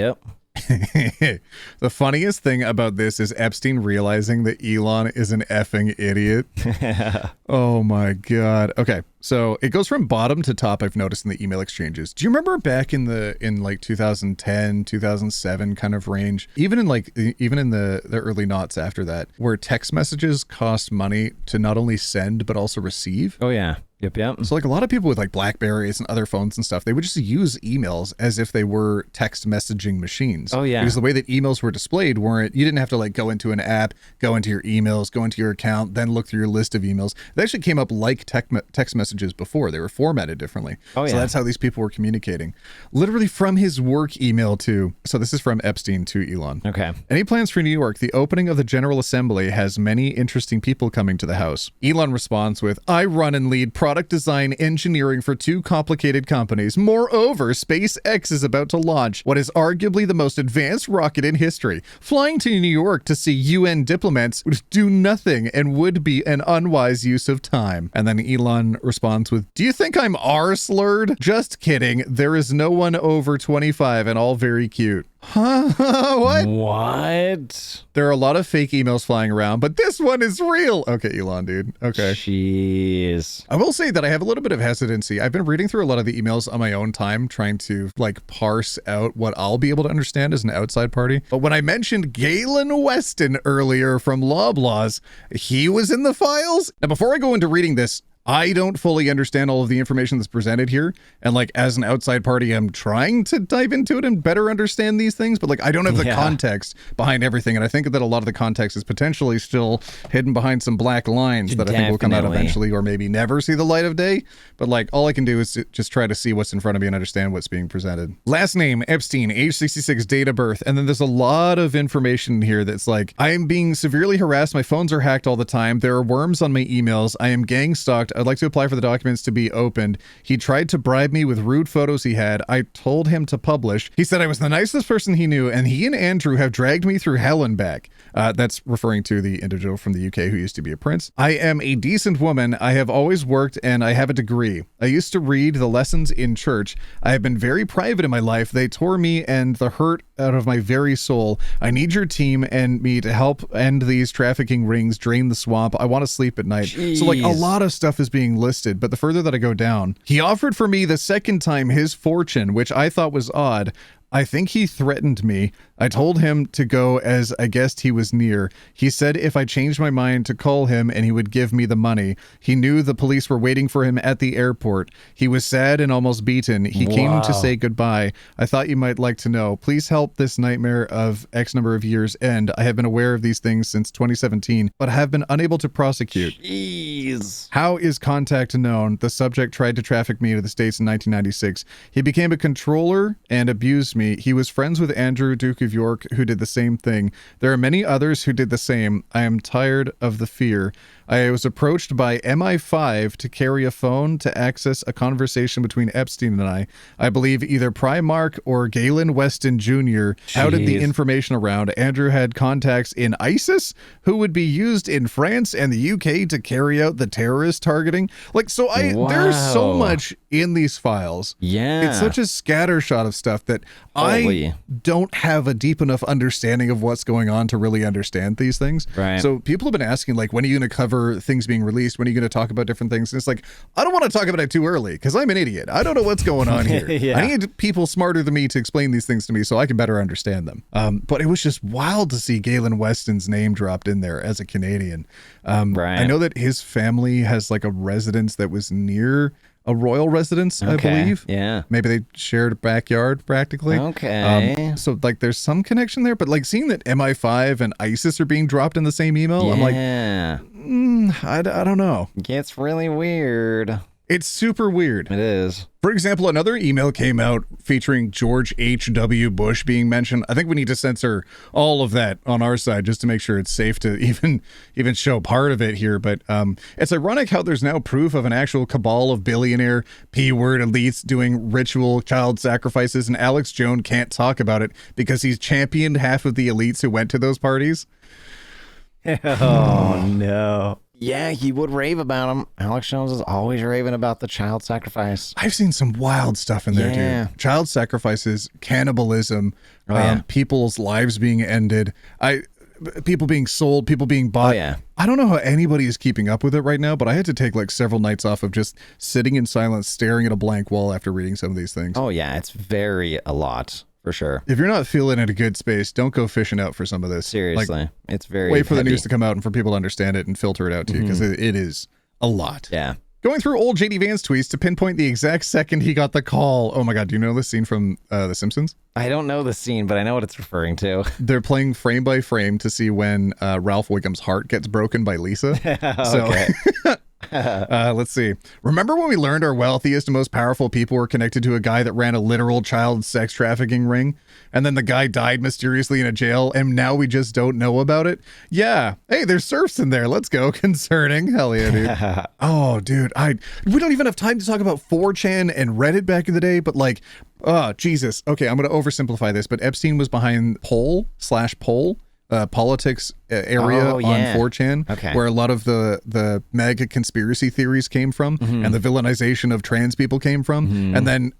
The funniest thing about this is Epstein realizing that Elon is an effing idiot. Oh my God. Okay. So it goes from bottom to top, I've noticed in the email exchanges. Do you remember back in like 2010, 2007 kind of range, even in the early noughts after that, where text messages cost money to not only send, but also receive? Oh yeah. Yep. So like a lot of people with like Blackberries and other phones and stuff, they would just use emails as if they were text messaging machines. Oh yeah. Because the way that emails were displayed you didn't have to like go into an app, go into your emails, go into your account, then look through your list of emails. They actually came up like text messages before. They were formatted differently. Oh yeah. So that's how these people were communicating. Literally from his work email too. So this is from Epstein to Elon. Okay. Any plans for New York? The opening of the General Assembly has many interesting people coming to the house. Elon responds with, I run and lead product design engineering for 2 complicated companies. Moreover, SpaceX is about to launch what is arguably the most advanced rocket in history. Flying to New York to see UN diplomats would do nothing and would be an unwise use of time. And then Elon responds with, do you think I'm R-slurred? Just kidding. There is no one over 25 and all very cute. Huh? What? What? There are a lot of fake emails flying around, but this one is real. Okay, Elon, dude. Okay. Jeez. I will say that I have a little bit of hesitancy. I've been reading through a lot of the emails on my own time, trying to like parse out what I'll be able to understand as an outside party. But when I mentioned Galen Weston earlier from Loblaws, he was in the files. Now, before I go into reading this, I don't fully understand all of the information that's presented here. And like, as an outside party, I'm trying to dive into it and better understand these things, but like, I don't have the context behind everything. And I think that a lot of the context is potentially still hidden behind some black lines that I think will come out eventually, or maybe never see the light of day. But like, all I can do is just try to see what's in front of me and understand what's being presented. Last name, Epstein, age 66, date of birth. And then there's a lot of information here that's like, I am being severely harassed. My phones are hacked all the time. There are worms on my emails. I am gang stalked. I'd like to apply for the documents to be opened. He tried to bribe me with rude photos he had. I told him to publish. He said I was the nicest person he knew, and he and Andrew have dragged me through hell and back. That's referring to the individual from the UK who used to be a prince. I am a decent woman. I have always worked, and I have a degree. I used to read the lessons in church. I have been very private in my life. They tore me and the hurt out of my very soul. I need your team and me to help end these trafficking rings, drain the swamp. I want to sleep at night. Jeez. So like, a lot of stuff is being listed, but the further that I go down, he offered for me the second time his fortune, which I thought was odd. I think he threatened me. I told him to go as I guessed he was near. He said if I changed my mind to call him and he would give me the money. He knew the police were waiting for him at the airport. He was sad and almost beaten. He came to say goodbye. I thought you might like to know. Please help this nightmare of X number of years end. I have been aware of these things since 2017, but have been unable to prosecute. Jeez. How is contact known? The subject tried to traffic me to the States in 1996. He became a controller and abused me. He was friends with Andrew, Duke of York, who did the same thing. There are many others who did the same. I am tired of the fear. I was approached by MI5 to carry a phone to access a conversation between Epstein and I. I believe either Primark or Galen Weston Jr. outed the information around. Andrew had contacts in ISIS, who would be used in France and the UK to carry out the terrorist targeting. Like, so there's so much in these files. Yeah. It's such a scattershot of stuff that I don't have a deep enough understanding of what's going on to really understand these things. Right. So people have been asking, like, when are you going to cover things being released? When are you going to talk about different things? And it's like, I don't want to talk about it too early because I'm an idiot. I don't know what's going on here. Yeah. I need people smarter than me to explain these things to me so I can better understand them. But it was just wild to see Galen Weston's name dropped in there as a Canadian. I know that his family has like a residence that was near a royal residence, I believe. Yeah. Maybe they shared a backyard practically. Okay. So like there's some connection there, but like seeing that MI5 and ISIS are being dropped in the same email, I'm like, I don't know. It gets really weird. It's super weird. It is. For example, another email came out featuring George H.W. Bush being mentioned. I think we need to censor all of that on our side just to make sure it's safe to even show part of it here. But it's ironic how there's now proof of an actual cabal of billionaire P-word elites doing ritual child sacrifices, and Alex Jones can't talk about it because he's championed half of the elites who went to those parties. Oh, no. Yeah, he would rave about him. Alex Jones is always raving about the child sacrifice. I've seen some wild stuff in there, dude. Child sacrifices, cannibalism, people's lives being ended, people being sold, people being bought. I don't know how anybody is keeping up with it right now, but I had to take like several nights off of just sitting in silence, staring at a blank wall after reading some of these things. Oh, yeah, it's very a lot. For sure. If you're not feeling in a good space, don't go fishing out for some of this. Seriously. Like, it's very wait for heavy. the news to come out and for people to understand it and filter it out to you, because it is a lot. Yeah. Going through old JD Vance tweets to pinpoint the exact second he got the call. Oh my God, do you know this scene from The Simpsons? I don't know the scene, but I know what it's referring to. They're playing frame by frame to see when Ralph Wiggum's heart gets broken by Lisa. Okay. Let's see. Remember when we learned our wealthiest and most powerful people were connected to a guy that ran a literal child sex trafficking ring? And then the guy died mysteriously in a jail, and now we just don't know about it? Yeah. Hey, there's serfs in there. Let's go. Concerning. Hell yeah, dude. Oh, dude. We don't even have time to talk about 4chan and Reddit back in the day, but like, oh, Jesus. Okay, I'm going to oversimplify this, but Epstein was behind Poll/Poll, politics area on 4chan, where a lot of the mega conspiracy theories came from, and the villainization of trans people came from, and then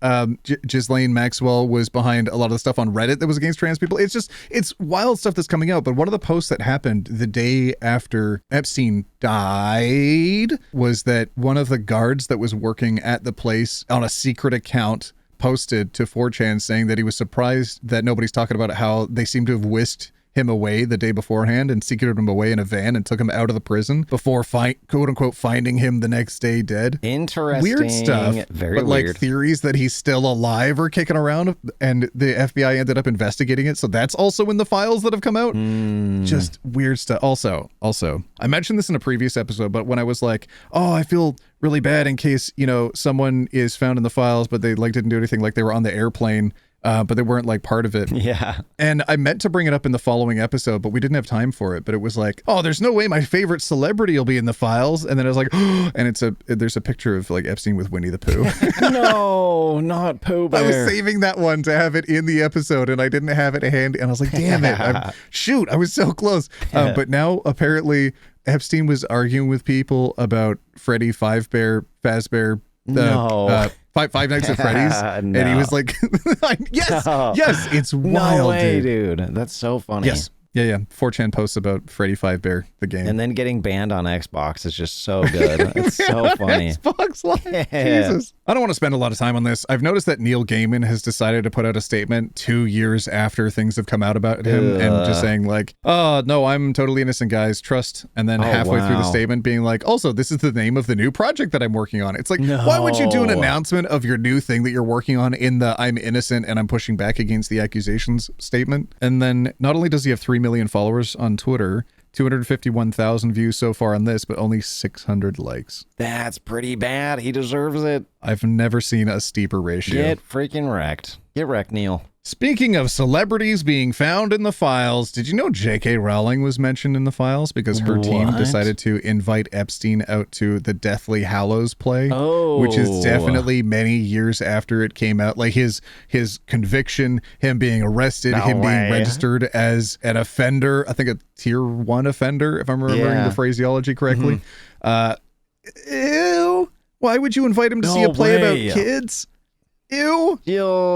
Ghislaine Maxwell was behind a lot of the stuff on Reddit that was against trans people. It's wild stuff that's coming out. But one of the posts that happened the day after Epstein died was that one of the guards that was working at the place on a secret account posted to 4chan saying that he was surprised that nobody's talking about how they seem to have whisked him away the day beforehand and secreted him away in a van and took him out of the prison before quote unquote finding him the next day dead. Interesting. Weird stuff. Very but weird. Like theories that he's still alive are kicking around, and the FBI ended up investigating it. So that's also in the files that have come out. Just weird stuff. Also, I mentioned this in a previous episode, but when I was like, oh, I feel really bad in case, someone is found in the files, but they didn't do anything, like they were on the airplane. But they weren't like part of it. Yeah. And I meant to bring it up in the following episode, but we didn't have time for it. But it was like, oh, there's no way my favorite celebrity will be in the files. And then I was like, oh, and there's a picture of like Epstein with Winnie the Pooh. No, not Pooh Bear. I was saving that one to have it in the episode, and I didn't have it handy. And I was like, damn it. I was so close. But now apparently Epstein was arguing with people about Freddy Fazbear, Five Nights at Freddy's, and he was like, yes, it's wild, no way, dude. That's so funny. Yes. Yeah. 4chan posts about Freddy Fazbear, the game. And then getting banned on Xbox is just so good. It's so funny. Xbox Live. Jesus. I don't want to spend a lot of time on this. I've noticed that Neil Gaiman has decided to put out a statement 2 years after things have come out about him and just saying like, oh, no, I'm totally innocent, guys. Trust. And then halfway through the statement being like, also, this is the name of the new project that I'm working on. It's like, why would you do an announcement of your new thing that you're working on in the I'm innocent and I'm pushing back against the accusations statement? And then not only does he have 3 million followers on Twitter, 251,000 views so far on this, but only 600 likes. That's pretty bad. He deserves it. I've never seen a steeper ratio. Get freaking wrecked. Get wrecked, Neil. Speaking of celebrities being found in the files, did you know J.K. Rowling was mentioned in the files because her team decided to invite Epstein out to the Deathly Hallows play, which is definitely many years after it came out. Like his conviction, him being arrested, him being registered as an offender, I think a tier 1 offender, if I'm remembering the phraseology correctly. Ew. Why would you invite him to see a play about kids? Ew.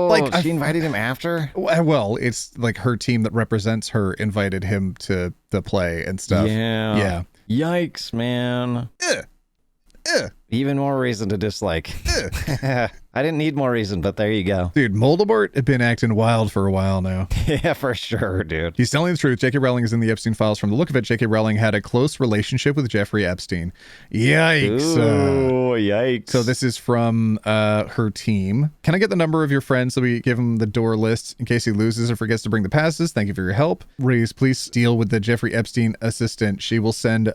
Like she invited him after? Well, it's like her team that represents her invited him to the play and stuff. Yeah. Yikes, man. Even more reason to dislike. I didn't need more reason, but there you go. Dude, Moldemort had been acting wild for a while now. Yeah, for sure, dude. He's telling the truth. J.K. Rowling is in the Epstein files. From the look of it, J.K. Rowling had a close relationship with Jeffrey Epstein. Yikes. Yikes. So this is from her team. Can I get the number of your friends so we give him the door list in case he loses or forgets to bring the passes? Thank you for your help. Reese, please deal with the Jeffrey Epstein assistant. She will send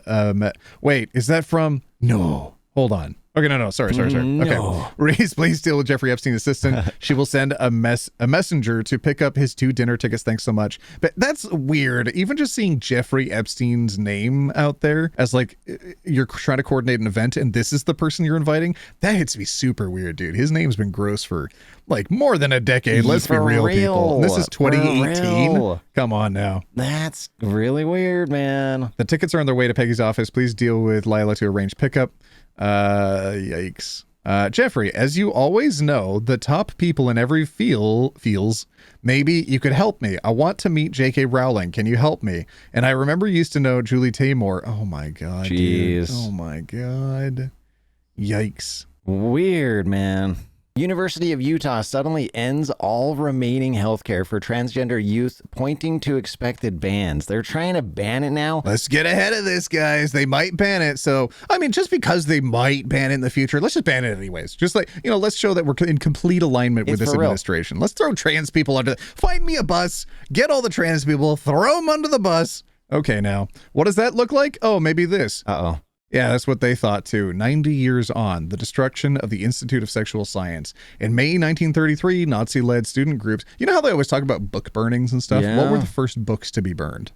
wait, is that from... No. Hold on. Okay, no, sorry. Okay. Reese, please deal with Jeffrey Epstein assistant. She will send a messenger to pick up his 2 dinner tickets. Thanks so much. But that's weird. Even just seeing Jeffrey Epstein's name out there as like you're trying to coordinate an event and this is the person you're inviting, that hits me super weird, dude. His name's been gross for like more than a decade. Let's be real, people. And this is 2018. Come on now. That's really weird, man. The tickets are on their way to Peggy's office. Please deal with Lila to arrange pickup. Yikes. Jeffrey, as you always know, the top people in every feels, maybe you could help me. I want to meet J.K. Rowling. Can you help me? And I remember you used to know Julie Taymor. Oh my God. Jeez. Dude. Oh my God. Yikes. Weird, man. University of Utah suddenly ends all remaining healthcare for transgender youth, pointing to expected bans. They're trying to ban it now. Let's get ahead of this, guys. They might ban it. So, I mean, just because they might ban it in the future, let's just ban it anyways. Just like, let's show that we're in complete alignment with this administration. Let's throw trans people under. Find me a bus, get all the trans people, throw them under the bus. Okay, now, what does that look like? Oh, maybe this. Uh-oh. Yeah, that's what they thought too. 90 years on, the destruction of the Institute of Sexual Science. In May 1933, Nazi-led student groups... You know how they always talk about book burnings and stuff? Yeah. What were the first books to be burned?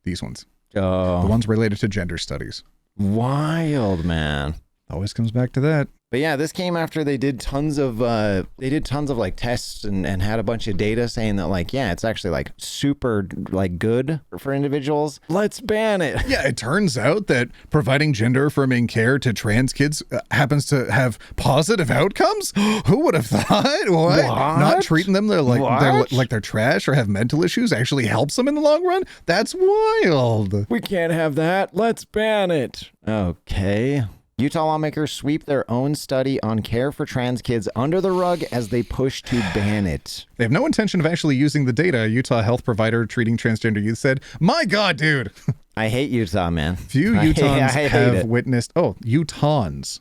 These ones. Oh. The ones related to gender studies. Wild, man. Always comes back to that. But yeah, this came after they did tons of like tests and had a bunch of data saying that like, yeah, it's actually like super like good for individuals. Let's ban it. Yeah, it turns out that providing gender affirming care to trans kids happens to have positive outcomes. Who would have thought? What? Not treating them they're trash or have mental issues actually helps them in the long run? That's wild. We can't have that. Let's ban it. Okay. Utah lawmakers sweep their own study on care for trans kids under the rug as they push to ban it. They have no intention of actually using the data. A Utah health provider treating transgender youth said, "My God, dude." I hate Utah, man. Few Utahns have witnessed. Oh, Utahns.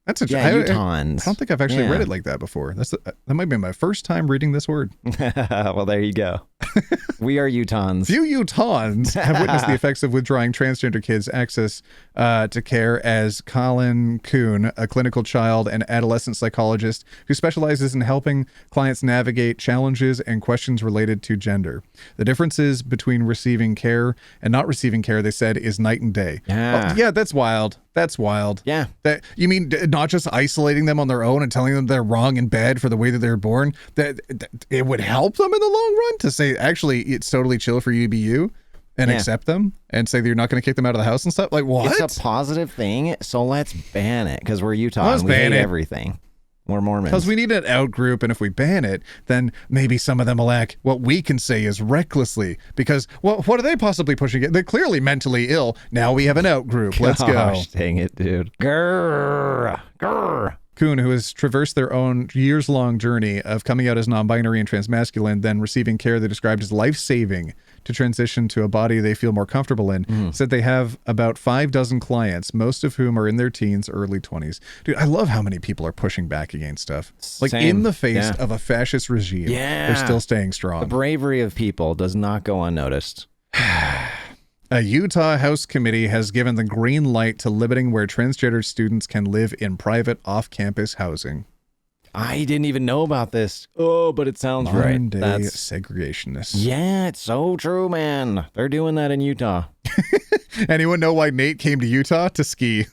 That's a Utahns. I don't think I've actually read it like that before. That might be my first time reading this word. Well, there you go. We are Utahns. Few Utahns have witnessed the effects of withdrawing transgender kids access to care, as Colin Kuhn, a clinical child and adolescent psychologist who specializes in helping clients navigate challenges and questions related to gender. The differences between receiving care and not receiving care, they said, is night and day. Yeah. Oh, yeah, that's wild. That's wild. Yeah. That you mean not just isolating them on their own and telling them they're wrong and bad for the way that they're born, that it would help them in the long run to say, actually, it's totally chill for you to be you and accept them and say that you're not going to kick them out of the house and stuff. Like, what? It's a positive thing, so let's ban it because we're Utah and we hate everything. We're Mormons. Because we need an out group, and if we ban it, then maybe some of them will act what we can say is recklessly. Because what are they possibly pushing it? They're clearly mentally ill. Now we have an out group. Let's go. Gosh, dang it, dude. Grrr. Grrr. Kuhn, who has traversed their own years-long journey of coming out as non-binary and transmasculine, then receiving care they described as life-saving to transition to a body they feel more comfortable in, said they have about 6 clients, most of whom are in their teens, early 20s. Dude, I love how many people are pushing back against stuff. Like, Same. in the face of a fascist regime, they're still staying strong. The bravery of people does not go unnoticed. A Utah House committee has given the green light to limiting where transgender students can live in private off-campus housing. I didn't even know about this. Oh, but it sounds right. That's segregationists. Yeah, it's so true, man. They're doing that in Utah. Anyone know why Nate came to Utah? To ski.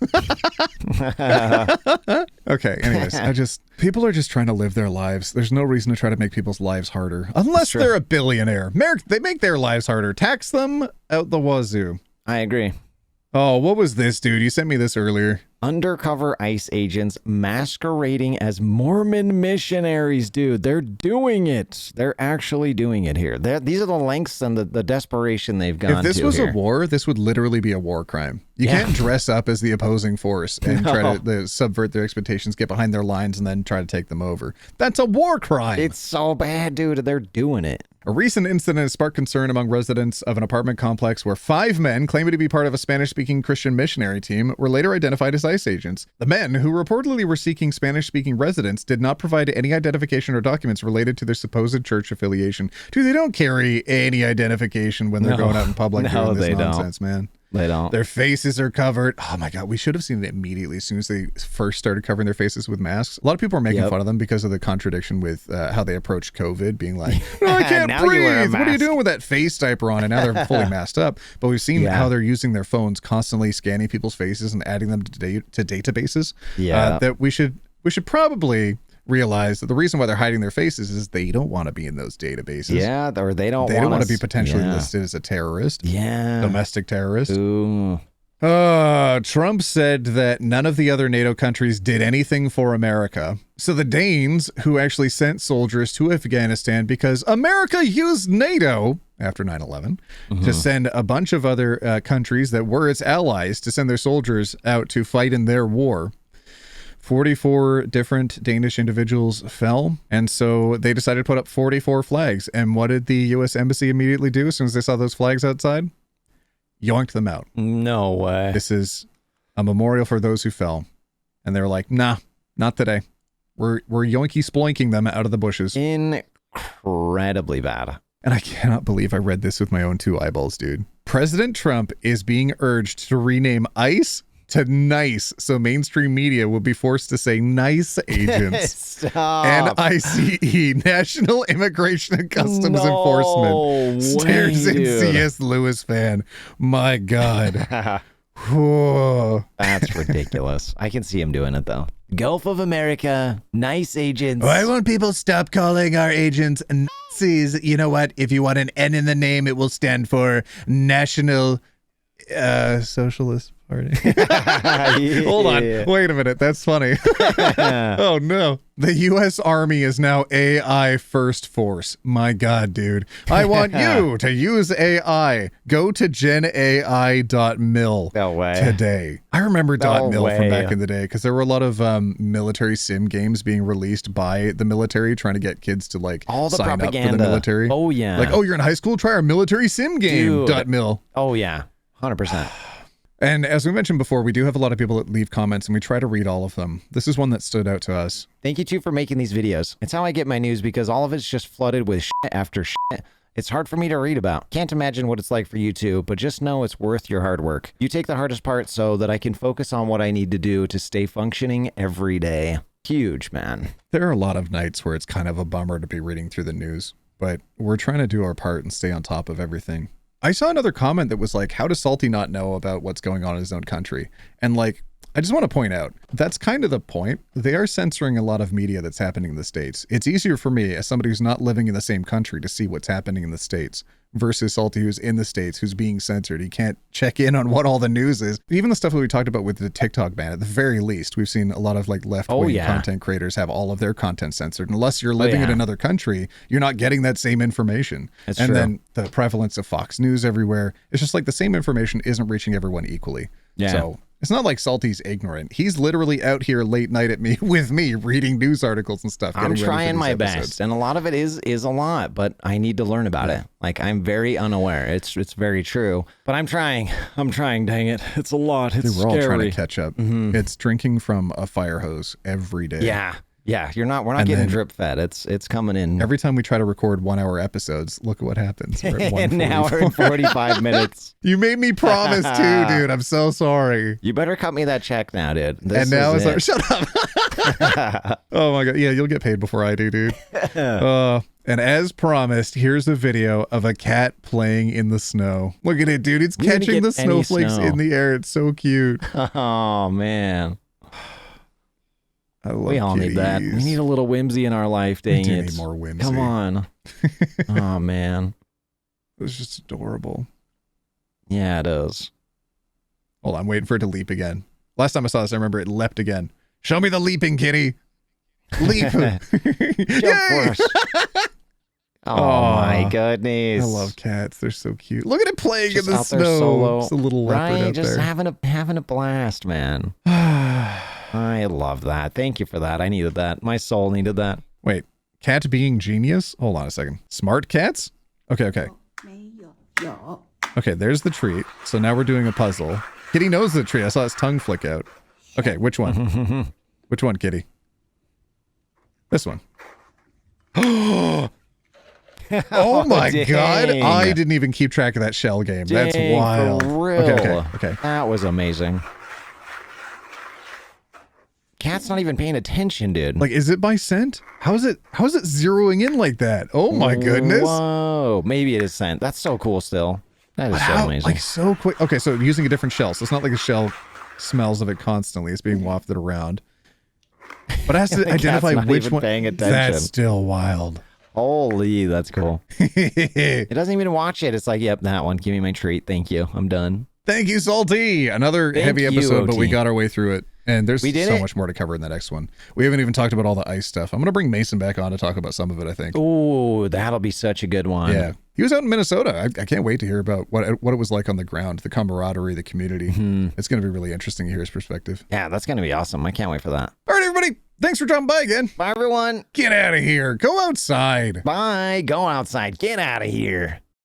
Okay, anyways, people are just trying to live their lives. There's no reason to try to make people's lives harder. Unless they're a billionaire. They make their lives harder. Tax them out the wazoo. I agree. Oh, what was this, dude? You sent me this earlier. Undercover ICE agents masquerading as Mormon missionaries, dude. They're doing it. They're actually doing it here. These are the lengths and the desperation they've gone to. If this was a war, this would literally be a war crime. You can't dress up as the opposing force and try to subvert their expectations, get behind their lines, and then try to take them over. That's a war crime. It's so bad, dude. They're doing it. A recent incident has sparked concern among residents of an apartment complex where 5 men claiming to be part of a Spanish-speaking Christian missionary team were later identified as ICE agents. The men, who reportedly were seeking Spanish-speaking residents, did not provide any identification or documents related to their supposed church affiliation. Dude, they don't carry any identification when they're going out in public doing this nonsense, man. They don't. Their faces are covered. Oh my God, we should have seen it immediately as soon as they first started covering their faces with masks. A lot of people are making fun of them because of the contradiction with how they approach COVID, being like, "No, I can't breathe. What are you doing with that face diaper on?" And now they're fully masked up. But we've seen how they're using their phones, constantly scanning people's faces and adding them to databases. That we should probably realize that the reason why they're hiding their faces is they don't want to be in those databases. Yeah, or they don't want to be potentially listed as a terrorist. Yeah. Domestic terrorist. Ooh. Trump said that none of the other NATO countries did anything for America. So the Danes, who actually sent soldiers to Afghanistan because America used NATO after 9/11 to send a bunch of other countries that were its allies to send their soldiers out to fight in their war. 44 different Danish individuals fell, and so they decided to put up 44 flags. And what did the U.S. Embassy immediately do as soon as they saw those flags outside? Yoinked them out. No way. This is a memorial for those who fell. And they were like, nah, not today. We're yoinky sploinking them out of the bushes. Incredibly bad. And I cannot believe I read this with my own 2 eyeballs, dude. President Trump is being urged to rename ICE to NICE, so mainstream media will be forced to say NICE agents. Stop. NICE, National Immigration and Customs Enforcement. Stares in C.S. Lewis fan. My God. That's ridiculous. I can see him doing it, though. Gulf of America, nice agents. Why won't people stop calling our agents Nazis? You know what? If you want an N in the name, it will stand for National Socialist Party. Hold on. Wait a minute. That's funny. Oh, no. The U.S. Army is now AI first force. My God, dude. I want you to use AI. Go to genai.mil today. I remember .mil from back in the day because there were a lot of military sim games being released by the military trying to get kids to like all the sign propaganda up for the military. Oh, yeah. Like, oh, you're in high school? Try our military sim game. .mil. Oh, yeah. 100%. And as we mentioned before, we do have a lot of people that leave comments and we try to read all of them. This is one that stood out to us. Thank you, too, for making these videos. It's how I get my news because all of it's just flooded with shit after shit. It's hard for me to read about. Can't imagine what it's like for you two, but just know it's worth your hard work. You take the hardest part so that I can focus on what I need to do to stay functioning every day. Huge, man. There are a lot of nights where it's kind of a bummer to be reading through the news, but we're trying to do our part and stay on top of everything. I saw another comment that was like, how does Salty not know about what's going on in his own country? And like, I just want to point out, that's kind of the point. They are censoring a lot of media that's happening in the States. It's easier for me as somebody who's not living in the same country to see what's happening in the States versus Salty who's in the States, who's being censored. He can't check in on what all the news is. Even the stuff that we talked about with the TikTok ban, at the very least, we've seen a lot of like left-wing content creators have all of their content censored. Unless you're living in another country, you're not getting that same information. That's and true. then the prevalence of Fox News everywhere, it's just like the same information isn't reaching everyone equally. Yeah. So it's not like Salty's ignorant. He's literally out here late night with me reading news articles and stuff. I'm trying my best, and a lot of it is a lot, but I need to learn about it. Like, I'm very unaware. It's very true, but I'm trying. Dang it, it's a lot. It's Dude, we're all trying to scary. catch up. It's drinking from a fire hose every day. Yeah, we're not getting drip fed. It's coming in. Every time we try to record 1 hour episodes, look at what happens. We're at An hour and 45 minutes. You made me promise too, dude. I'm so sorry. You better cut me that check now, dude. And now it's like, shut up. Oh my God. Yeah, you'll get paid before I do, dude. And as promised, here's a video of a cat playing in the snow. Look at it, dude. It's catching the snowflakes in the air. It's so cute. Oh, man. I love we all need that. We need a little whimsy in our life, dang we it. need more whimsy. Come on. Oh, man. It was just adorable. Yeah, it is. Hold on, I'm waiting for it to leap again. Last time I saw this, I remember it leapt again. Show me the leaping kitty. Leap. Jump for us. Oh, my goodness. I love cats. They're so cute. Look at it playing Just in the out there snow. solo. It's a little leopard out just there. having a blast, man. I love that. Thank you for that. I needed that. My soul needed that. Wait, cat being genius? Hold on a second. Smart cats? Okay. Okay, there's the treat. So now we're doing a puzzle. Kitty knows the treat. I saw his tongue flick out. Okay, which one? Which one, Kitty? This one. Oh my God. I didn't even keep track of that shell game. That's wild. For real. Okay. That was amazing. Cat's not even paying attention, dude. Like, is it by scent? How is it zeroing in like that? Oh my goodness. Whoa. Maybe it is scent. That's so cool still. That is so amazing. Like, so quick. Okay, so using a different shell. So it's not like a shell smells of it constantly. It's being wafted around. But it has to identify which one. Paying attention. That's still wild. Holy, that's cool. It doesn't even watch it. It's like, yep, that one. Give me my treat. Thank you. I'm done. Thank you, Salty. Another heavy episode, but we got our way through it. And there's so much more to cover in the next one. We haven't even talked about all the ice stuff. I'm going to bring Mason back on to talk about some of it, I think. Ooh, that'll be such a good one. Yeah. He was out in Minnesota. I can't wait to hear about what it was like on the ground, the camaraderie, the community. It's going to be really interesting to hear his perspective. Yeah, that's going to be awesome. I can't wait for that. All right, everybody. Thanks for dropping by again. Bye, everyone. Get out of here. Go outside. Bye. Go outside. Get out of here.